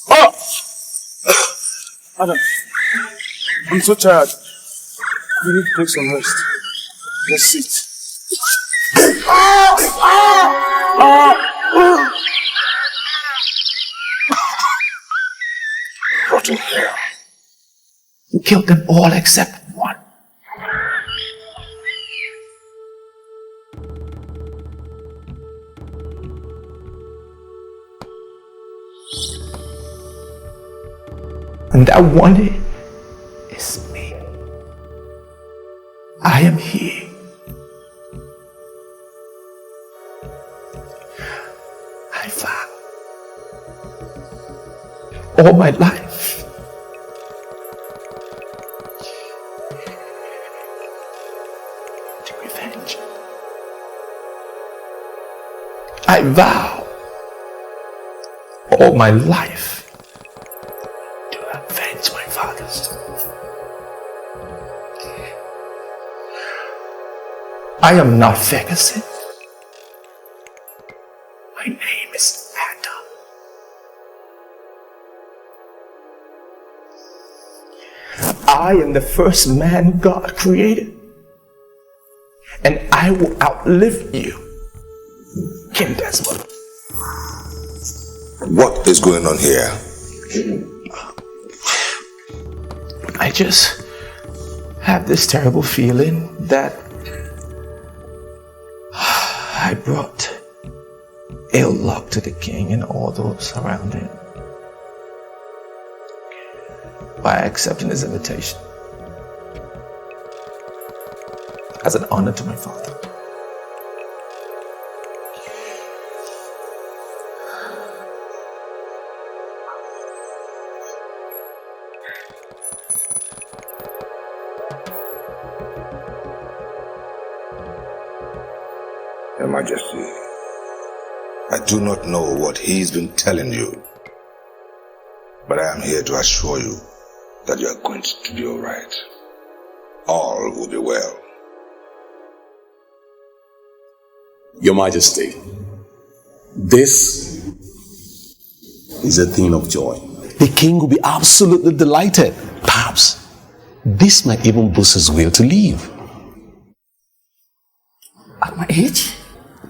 Oh! Adam, I'm so tired. We need to take some rest. Let's sit. Rotten hell. You killed them all except one. And that one is me. I am here. I vow all my life to revenge. I vow all my life to avenge my fathers. I am not Ferguson. My name is Adam. I am the first man God created, and I will outlive you, King Desmond. What is going on here? I just have this terrible feeling that I brought ill luck to the king and all those around him by accepting his invitation as an honor to my father. Your Majesty, I do not know what he's been telling you, but I am here to assure you that you are going to be all right. All will be well. Your Majesty, this is a thing of joy. The king will be absolutely delighted. Perhaps this might even boost his will to leave. At my age?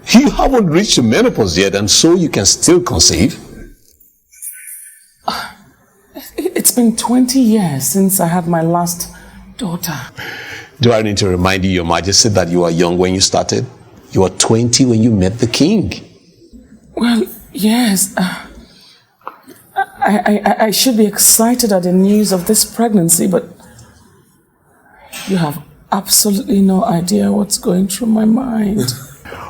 You haven't reached menopause yet, and so you can still conceive. It's been 20 years since I had my last daughter. Do I need to remind you, Your Majesty, that you were young when you started? You were 20 when you met the king. Well, yes. I should be excited at the news of this pregnancy, but you have absolutely no idea what's going through my mind.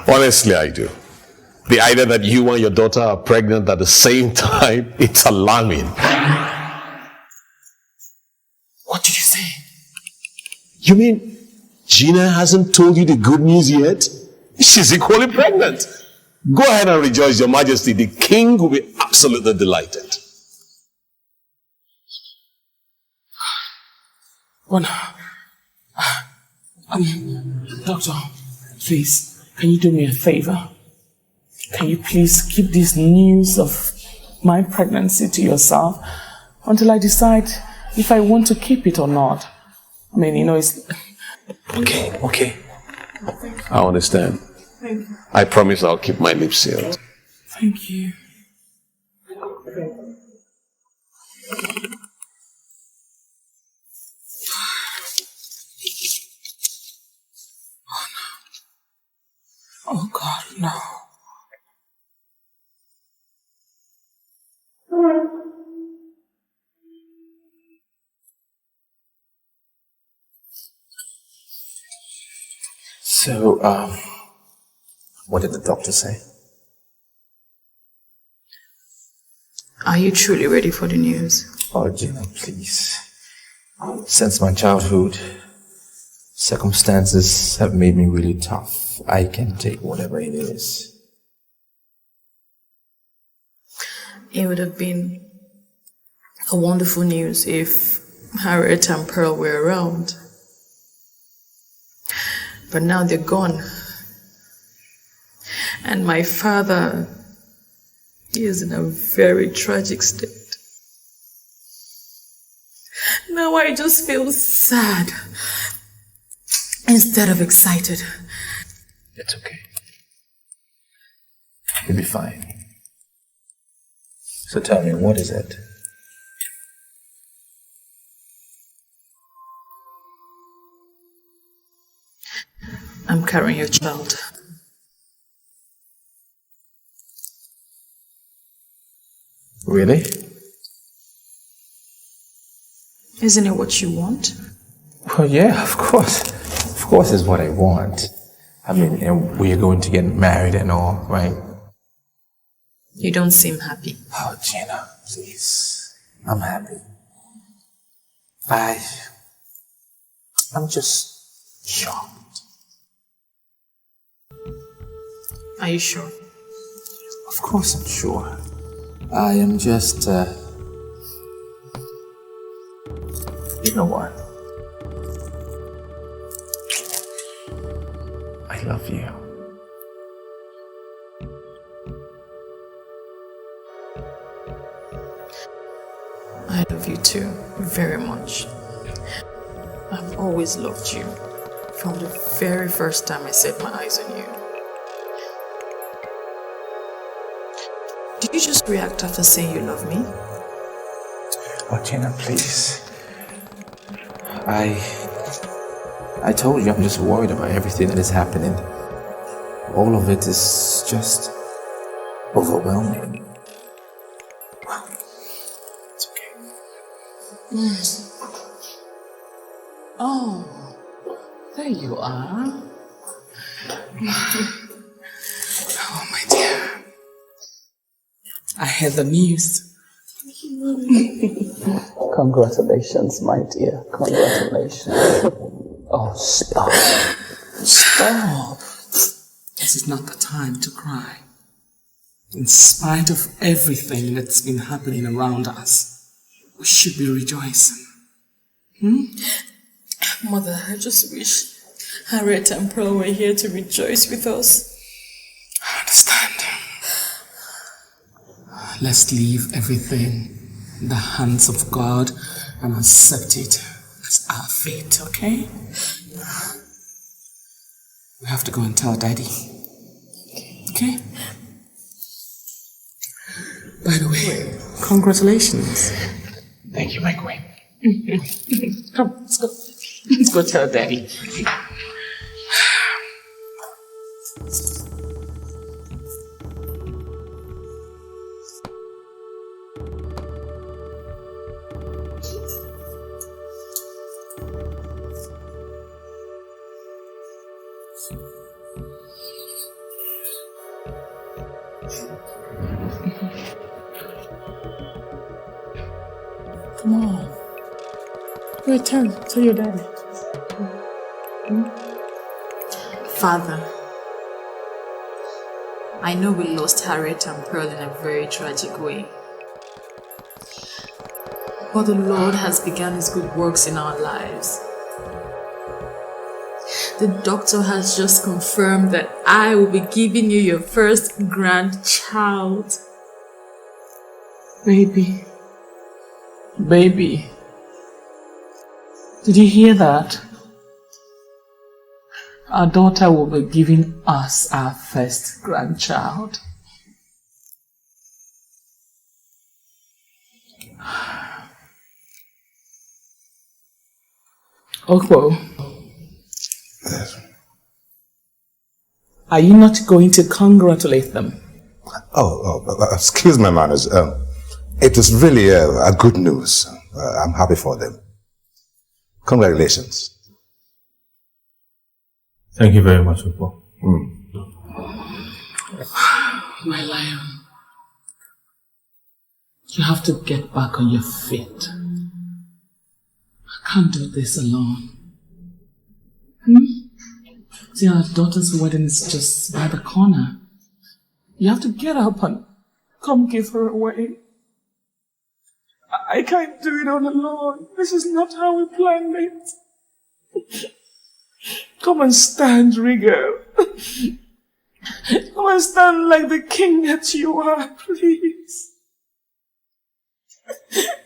Honestly, I do. The idea that you and your daughter are pregnant at the same time, it's alarming. What did you say? You mean Gina hasn't told you the good news yet? She's equally pregnant. Go ahead and rejoice, Your Majesty. The king will be absolutely delighted. Well, doctor, please, can you do me a favor? Can you please keep this news of my pregnancy to yourself until I decide if I want to keep it or not? I mean, it's... Okay. I understand. Thank you. I promise I'll keep my lips sealed. Thank you. Oh God, no. So, what did the doctor say? Are you truly ready for the news? Oh, Gina, please. Since my childhood, circumstances have made me really tough. I can take whatever it is. It would have been a wonderful news if Harriet and Pearl were around. But now they're gone. And my father, he is in a very tragic state. Now I just feel sad instead of excited. It's okay. You'll be fine. So tell me, what is it? I'm carrying your child. Really? Isn't it what you want? Well, yeah, of course. Of course is what I want. I mean, and we're going to get married and all, right? You don't seem happy. Oh, Gina, please. I'm happy. I'm just shocked. Are you sure? Of course I'm sure. I am just, you know what? I love you. I love you too, very much. I've always loved you, from the very first time I set my eyes on you. Did you just react after saying you love me? Oh, Gina, please. I told you I'm just worried about everything that is happening. All of it is just overwhelming. It's okay. Oh, there you are. Oh, my dear. I heard the news. Congratulations, my dear. Congratulations. Oh, stop. Stop. This is not the time to cry. In spite of everything that's been happening around us, we should be rejoicing. Mother, I just wish Harriet and Pearl were here to rejoice with us. I understand. Let's leave everything in the hands of God and accept it as our fate, okay? We have to go and tell Daddy. Okay? By the way, congratulations. Thank you, my queen. Come, let's go. Let's go tell Daddy. Come on. Wait, tell your daddy. Father, I know we lost Harriet and Pearl in a very tragic way. But the Lord has begun His good works in our lives. The doctor has just confirmed that I will be giving you your first grandchild. Baby. Baby. Did you hear that? Our daughter will be giving us our first grandchild. Okwo. Yes. Are you not going to congratulate them? Excuse my manners. It is really a good news. I'm happy for them. Congratulations. Thank you very much, Okwo. My lion. You have to get back on your feet. I can't do this alone. See, our daughter's wedding is just by the corner. You have to get up and come give her away. I can't do it all alone. This is not how we planned it. Come and stand, Rigger. Come and stand like the king that you are, please.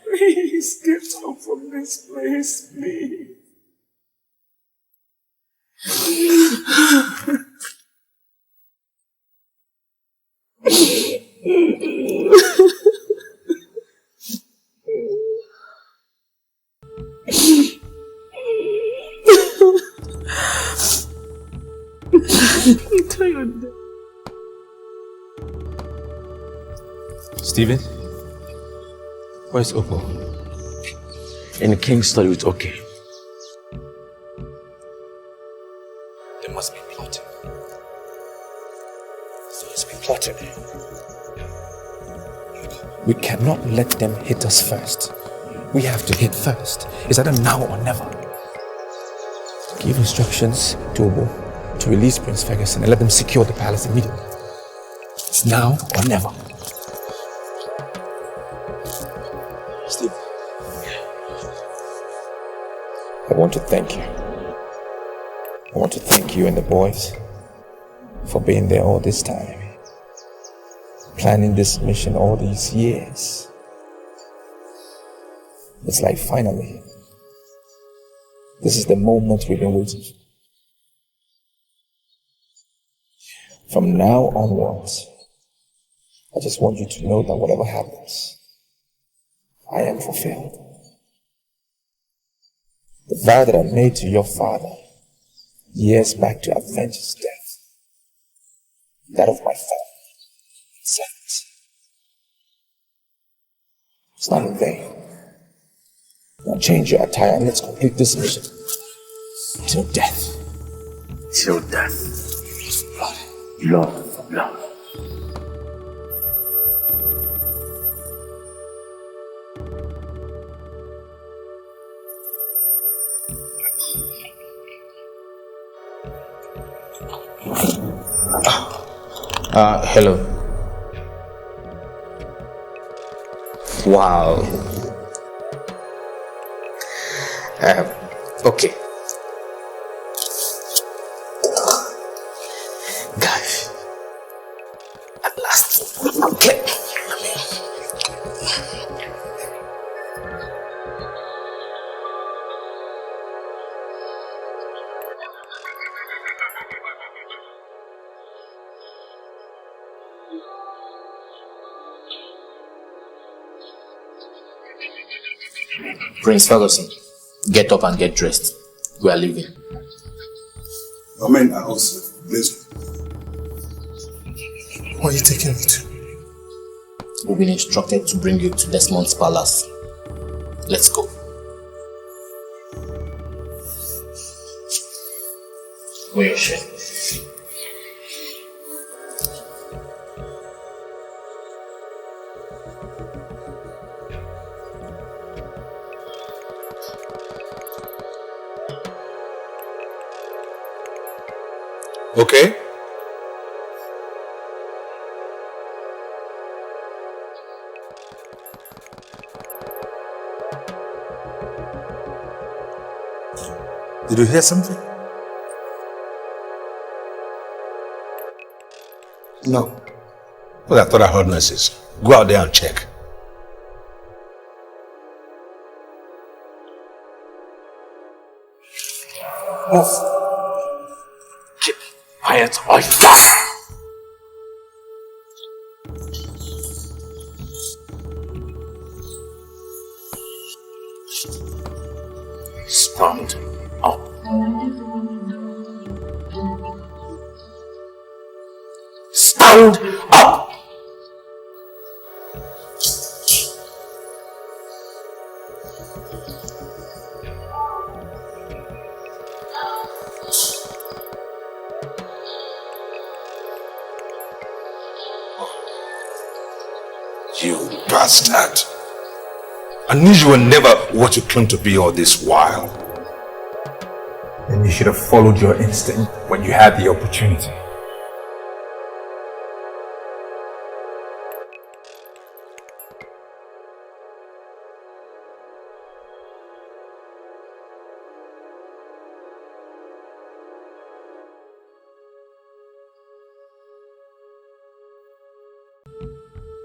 Please get up from this place, please. Stephen? Where's Oppo? In the king's study with okay. They must be plotting. They must be plotting. We cannot let them hit us first. We have to hit first. It's either now or never. Give instructions to Obo to release Prince Ferguson and let them secure the palace immediately. It's now or never. Steve. I want to thank you. I want to thank you and the boys for being there all this time. Planning this mission all these years. It's like finally, this is the moment we've been waiting for. From now onwards, I just want you to know that whatever happens, I am fulfilled. The vow that I made to your father years back to avenge his death, that of my family, it's not in vain. Now change your attire and let's complete this mission. Till death. Till death. Blood. Blood. Hello. Wow. Okay. Guys. At last. Okay. Prince Ferguson, get up and get dressed. We are leaving. Your men are also blessed. Where are you taking me to? We've been instructed to bring you to Desmond's palace. Let's go. Where is she? Okay? Did you hear something? No. Well, I thought I heard noises. Go out there and check. Move. Keep quiet or die. Stand up. Stand up. You bastard. I knew you were never what you claim to be all this while. Then you should have followed your instinct when you had the opportunity.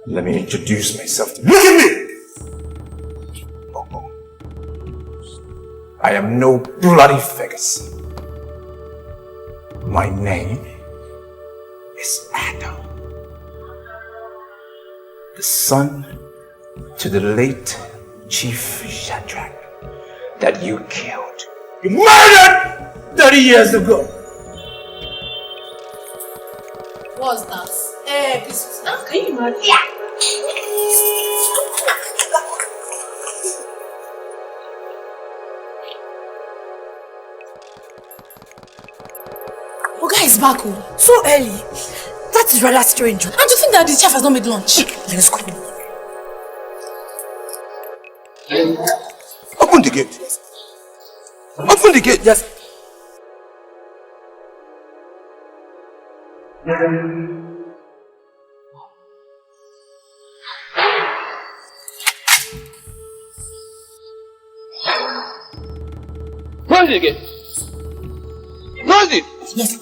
Let me introduce myself to you. Look at me! I am no bloody Ferguson. My name is Adam. The son to the late Chief Shadrach that you killed. You murdered 30 years ago. What's that? Please, can you imagine? Yeah. Oga is back home so early. That is rather strange. And to think that the chef has not made lunch. Let's go. Open the gate. Open the gate. Yes. Close the gate. Close it. Yes.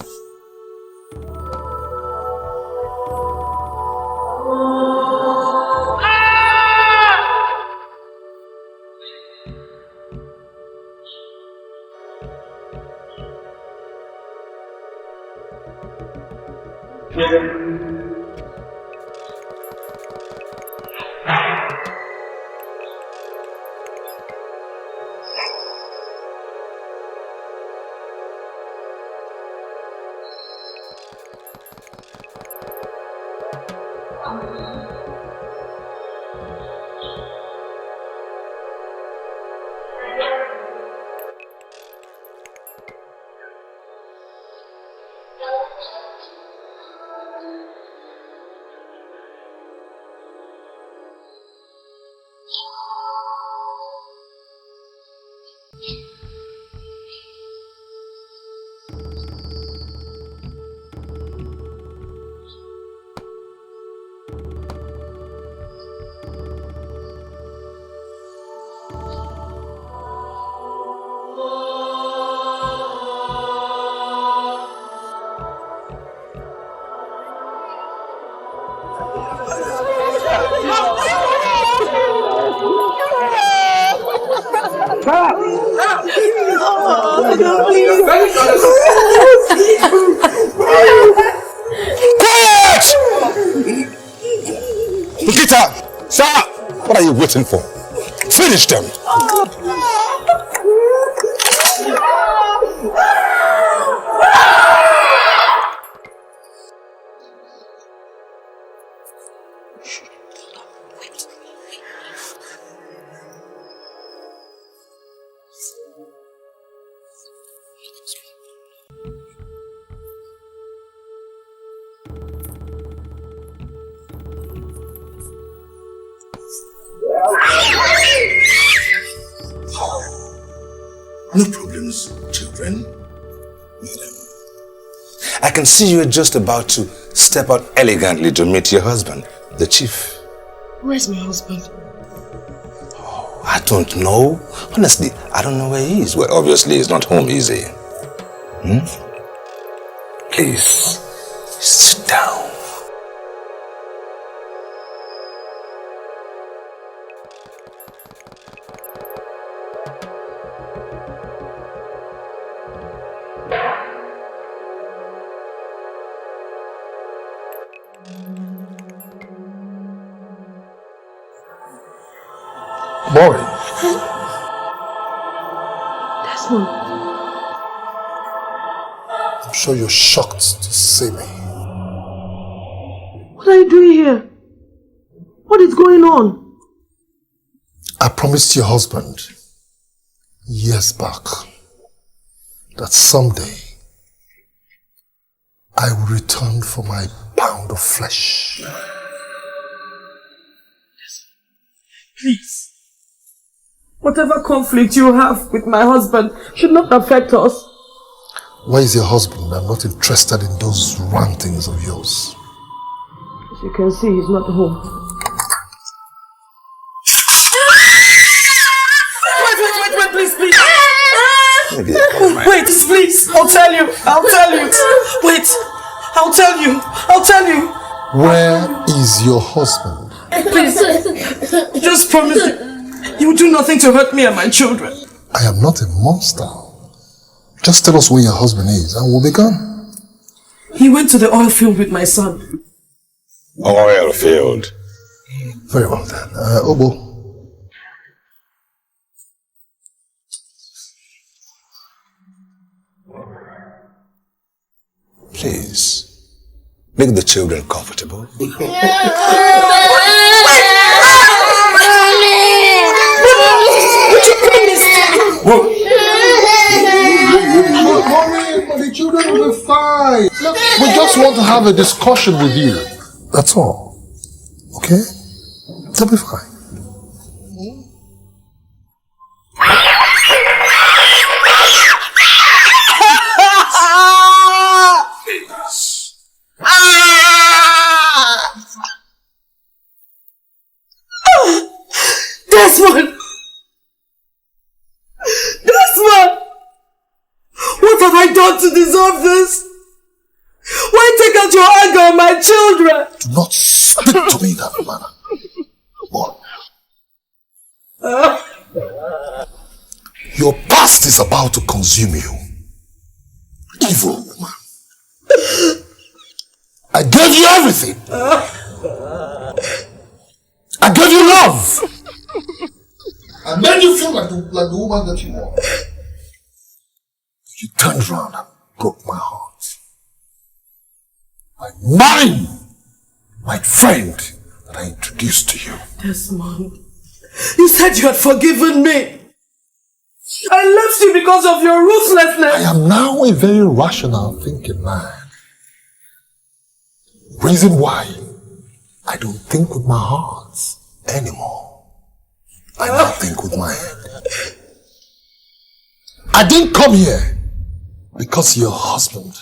Peter! Sir! What are you waiting for? Finish them! No problems, children. Madam. I can see you are just about to step out elegantly to meet your husband, the chief. Where's my husband? I don't know. Honestly, I don't know where he is. Well, obviously he's not home, is he? Please, sit down. Boy. Desmond. I'm sure you're shocked to see me. What are you doing here? What is going on? I promised your husband years back that someday I will return for my pound of flesh. Please. Whatever conflict you have with my husband should not affect us. Why is your husband? I'm not interested in those rantings of yours. As you can see, he's not home. Wait, please. Wait, please. I'll tell you. Wait, I'll tell you. Where is your husband? Please, just promise you will do nothing to hurt me and my children. I am not a monster. Just tell us where your husband is and we'll be gone. He went to the oil field with my son. Oil field. Very well then. Obo. Please, make the children comfortable. The children will be fine. We just want to have a discussion with you. That's all. Okay? They'll be fine. Desmond! Desmond! What have I done to deserve this? Why take out your anger on my children? Do not speak to me in that manner. Boy. Your past is about to consume you. Evil woman. I gave you everything. I gave you love. I made you feel like the woman that you are. You turned around and broke my heart. My friend that I introduced to you. Desmond, you said you had forgiven me. I left you because of your ruthlessness. I am now a very rational thinking man. Reason why I don't think with my heart anymore. I now think with my head. I didn't come here because your husband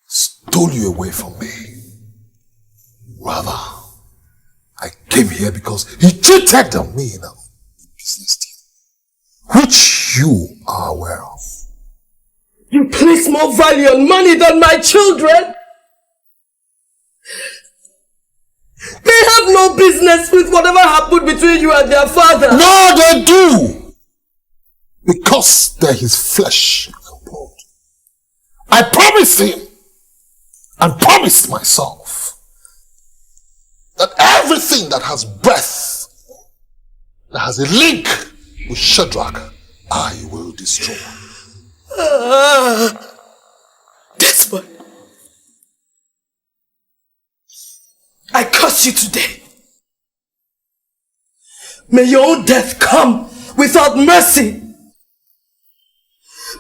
stole you away from me. Rather, I came here because he cheated on me in a business deal, which you are aware of. You place more value on money than my children. They have no business with whatever happened between you and their father. No, they do. Because they're his flesh and blood. I promised him and promised myself that everything that has breath, that has a link with Shadrach, I will destroy. Desmond, I curse you today. May your own death come without mercy.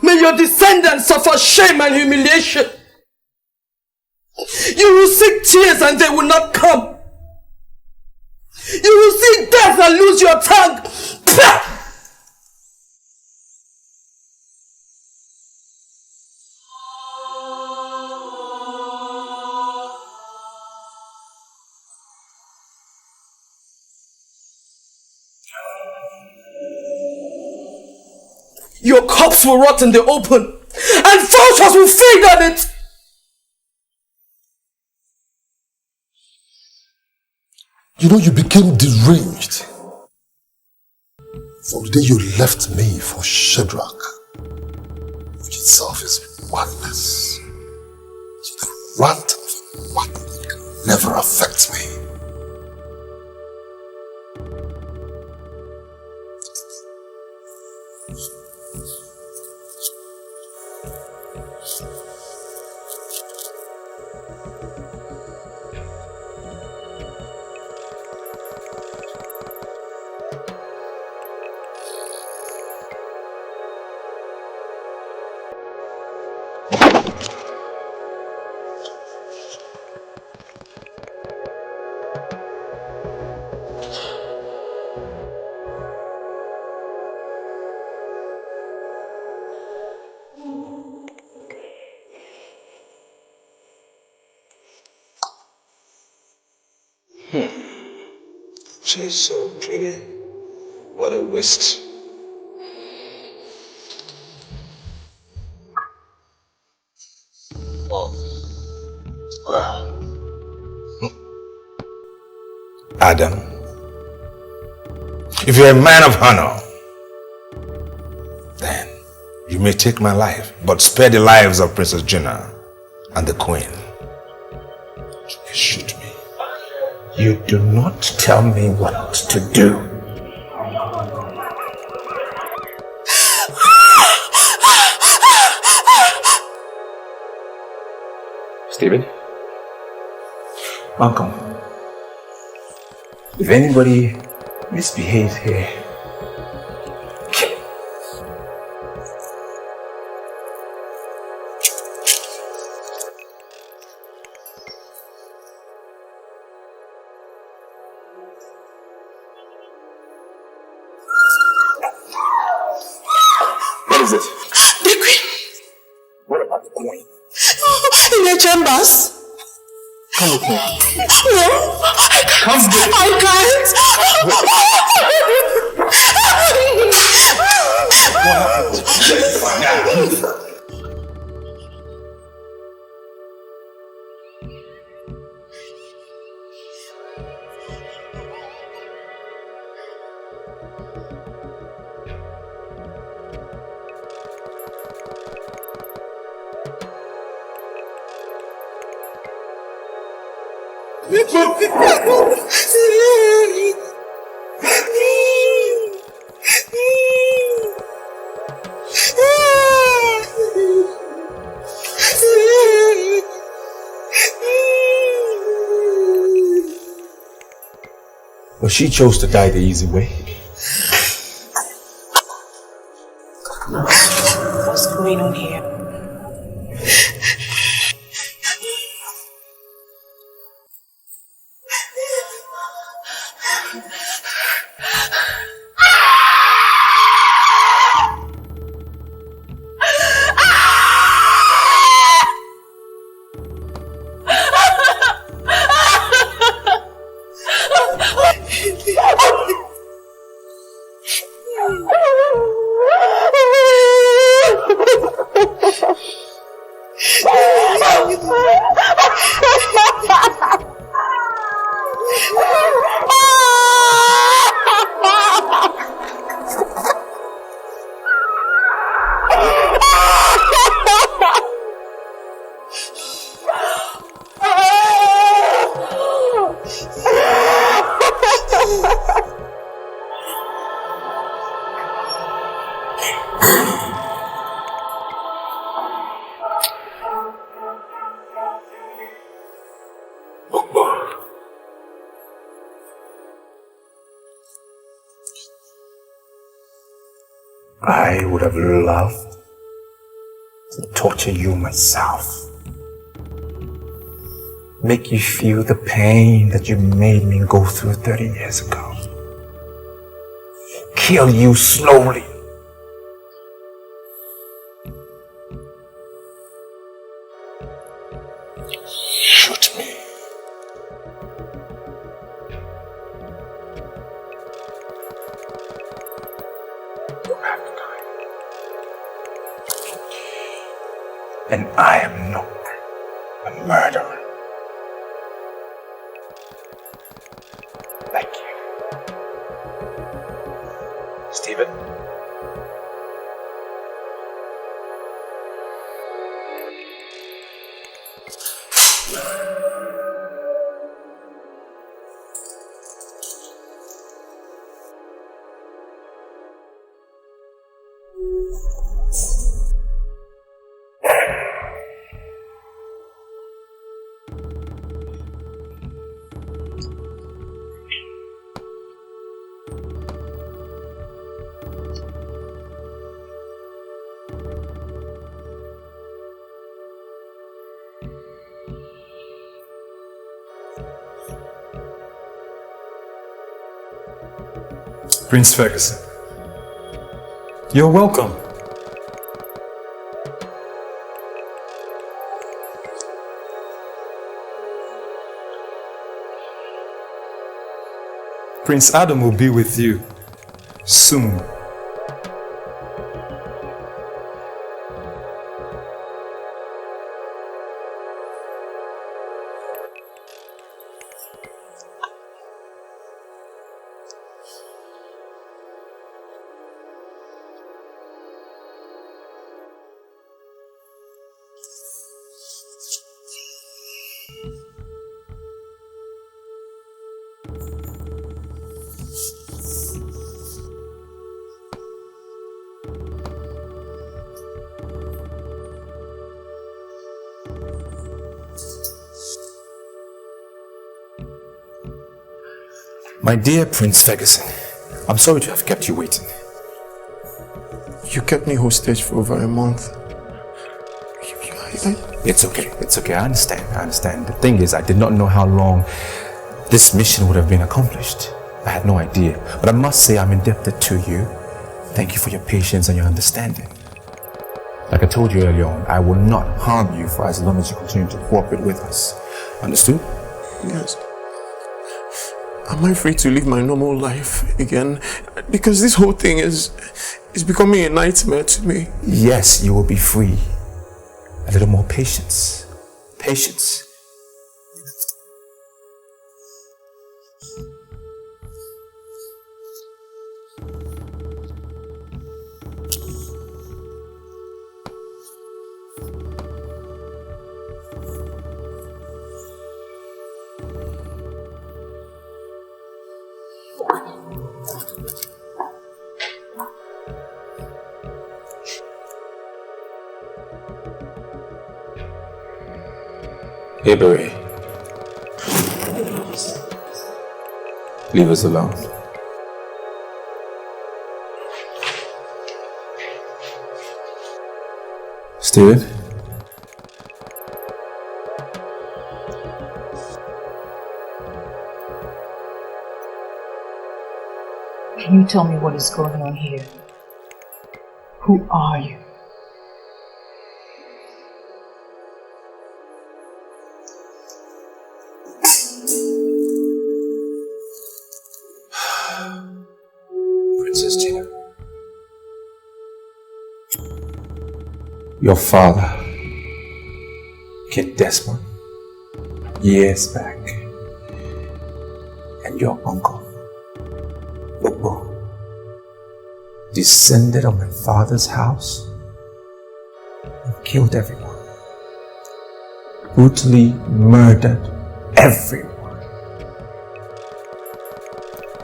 May your descendants suffer shame and humiliation. You will seek tears and they will not come. You will see death and lose your tongue. Your corpse will rot in the open, and vultures will feed on it. You know, you became deranged from the day you left me for Shadrach, which itself is madness. So the rant of madness can never affect me. She's so pretty. What a waste. Oh. Well. Adam, if you're a man of honor, then you may take my life, but spare the lives of Princess Jenna and the Queen. You shoot me. You do not tell me what to do. Stephen? Malcolm, if anybody misbehaves here, kill him. What is it? The Queen! What about the Queen? In the chambers? Come with me. No, Come with me. I can't. What happened? Let's find out. But she chose to die the easy way. What's going on here? I would have loved to torture you myself. Make you feel the pain that you made me go through 30 years ago. Kill you slowly. Shoot me. And I am not a murderer. Thank you. Stephen? Prince Ferguson, you're welcome. Prince Adam will be with you soon. My dear Prince Ferguson, I'm sorry to have kept you waiting. You kept me hostage for over a month. It's okay, I understand. The thing is, I did not know how long this mission would have been accomplished. I had no idea, but I must say I'm indebted to you. Thank you for your patience and your understanding. Like I told you earlier on, I will not harm you for as long as you continue to cooperate with us. Understood? Yes. Am I free to live my normal life again? Because this whole thing is becoming a nightmare to me. Yes, you will be free. A little more patience. Patience. Hey, Barry. Leave us alone. Steven? Can you tell me what is going on here? Who are you? Princess Tina. Your father, King Desmond, years back, and your uncle, Bobo, descended on my father's house and killed everyone. Brutally murdered everyone.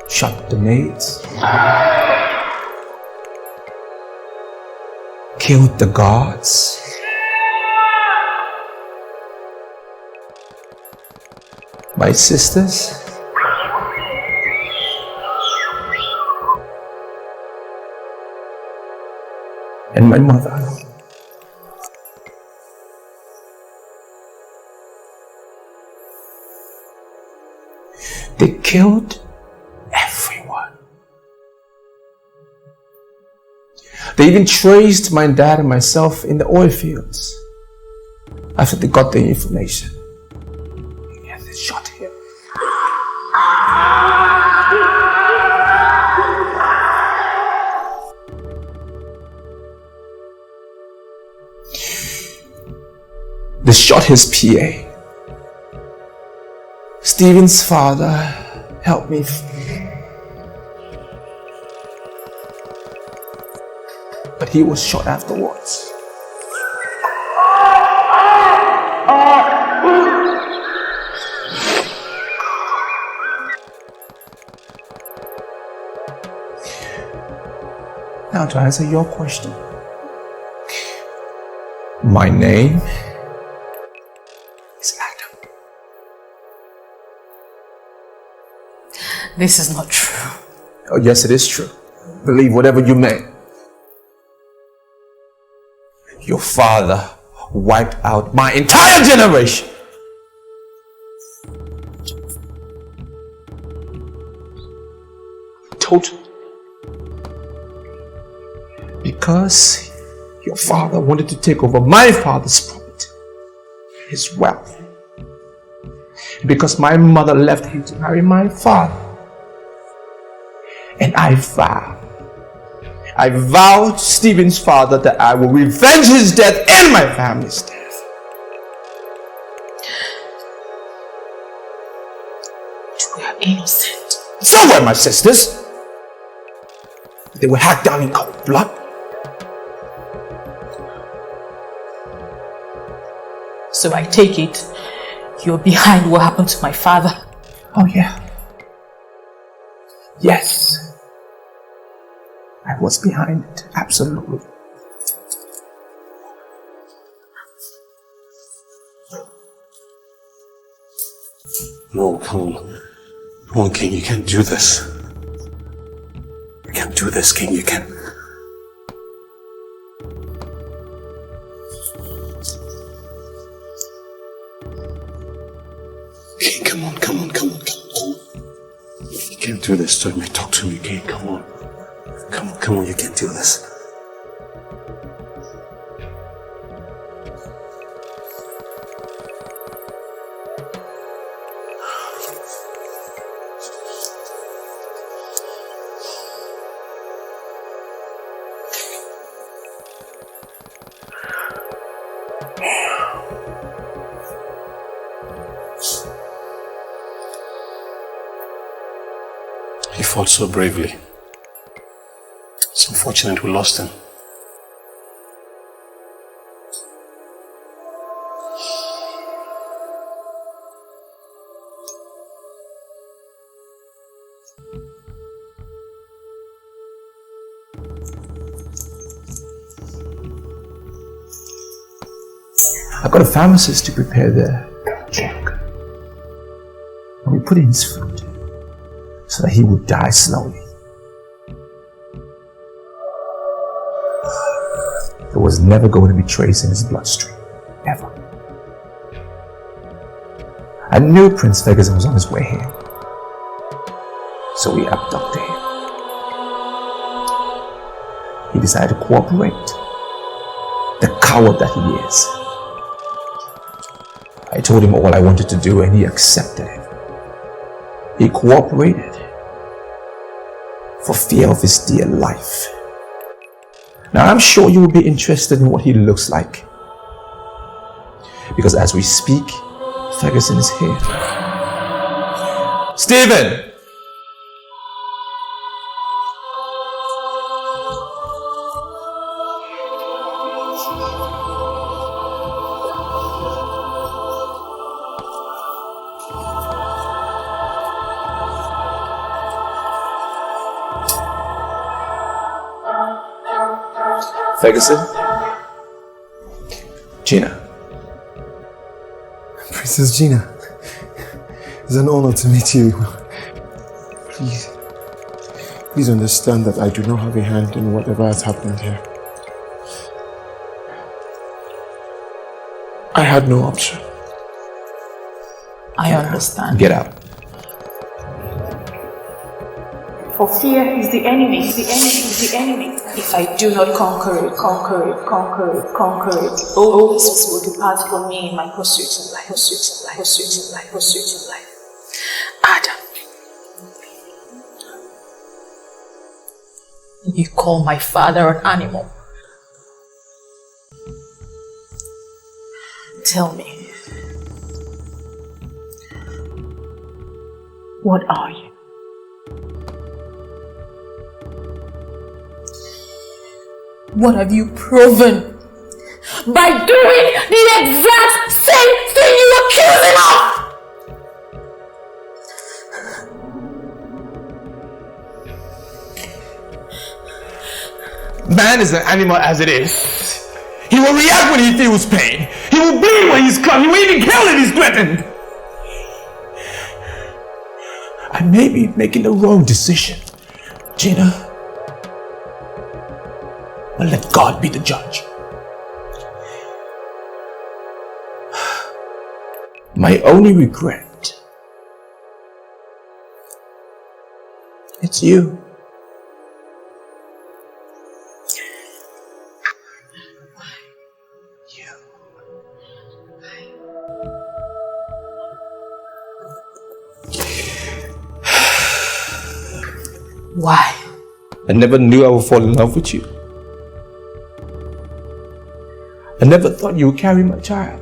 Shot the maids. Killed the guards. My sisters. And my mother. They killed everyone. They even traced my dad and myself in the oil fields. After they got the information. And they shot him. They shot his PA. Stephen's father helped me. But he was shot afterwards. Now to answer your question. My name is Adam. This is not true. Oh yes, it is true. Believe whatever you may. Your father wiped out my entire generation. Totally. Because your father wanted to take over my father's property, his wealth. Because my mother left him to marry my father. And I vowed to Stephen's father that I will revenge his death and my family's death. You are innocent. So were my sisters. They were hacked down in cold blood. So I take it you're behind what happened to my father. Oh yeah. Yes. I was behind it, absolutely. No, come on. Come on, King, you can't do this. You can't do this, King, you can't. King, come on. You can't do this to me. Talk to me, King, come on. Come on, you can't do this. He fought so bravely. It's unfortunate we lost him. I got a pharmacist to prepare the drug. And we put in his food so that he would die slowly. There was never going to be trace in his bloodstream. Ever. I knew Prince Ferguson was on his way here. So we abducted him. He decided to cooperate. The coward that he is. I told him all I wanted to do and he accepted it. He cooperated for fear of his dear life. Now I'm sure you will be interested in what he looks like. Because as we speak, Ferguson is here. Stephen! Ferguson? Gina. Princess Gina, it's an honor to meet you. Please understand that I do not have a hand in whatever has happened here. I had no option. I understand. Get out. For fear is the enemy, the enemy. If I do not conquer it, all this will depart from me in my pursuit of life. Adam, you call my father an animal. Tell me, what are you? What have you proven by doing the exact same thing you accuse him of! Man is an animal as it is. He will react when he feels pain. He will bleed when he's cut. He will even kill if he's threatened. I may be making the wrong decision, Gina. But let God be the judge. My only regret, it's you. Why? I never knew I would fall in love with you. I never thought you would carry my child.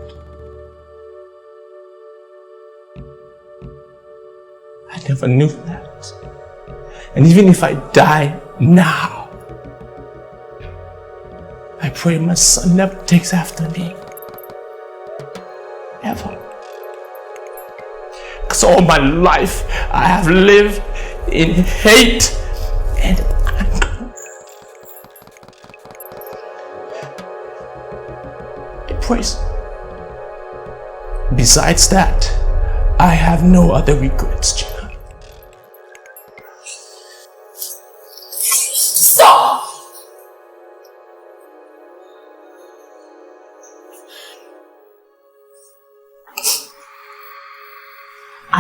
I never knew that. And even if I die now, I pray my son never takes after me. Ever. Because all my life I have lived in hate and anger. Praise. Besides that, I have no other regrets, Gina.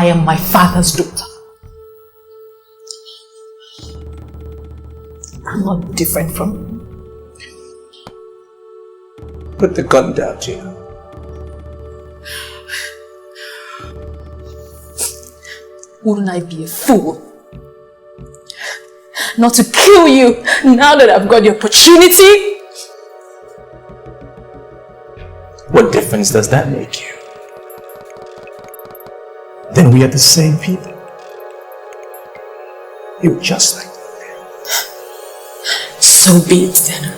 I am my father's daughter. I'm not different from you. Put the gun down, Gina. Wouldn't I be a fool not to kill you now that I've got the opportunity? What difference does that make you? Then we are the same people. You're just like me. So be it then.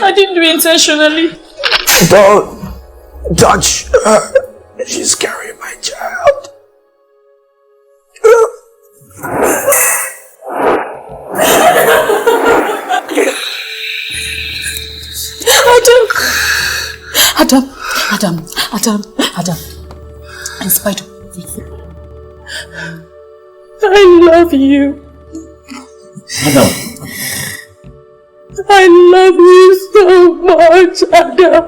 I didn't do it intentionally. Don't touch her. She's carrying my child. Adam. In spite of everything, I love you. Adam. I love you so much, Adam.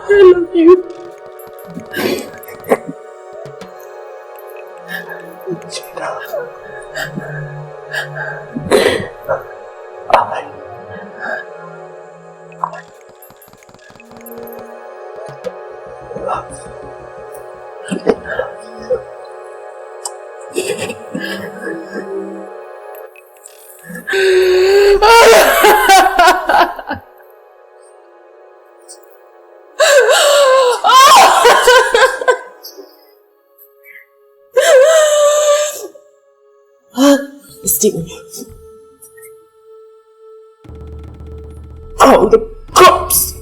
I love you. Stephen. Oh, the cops!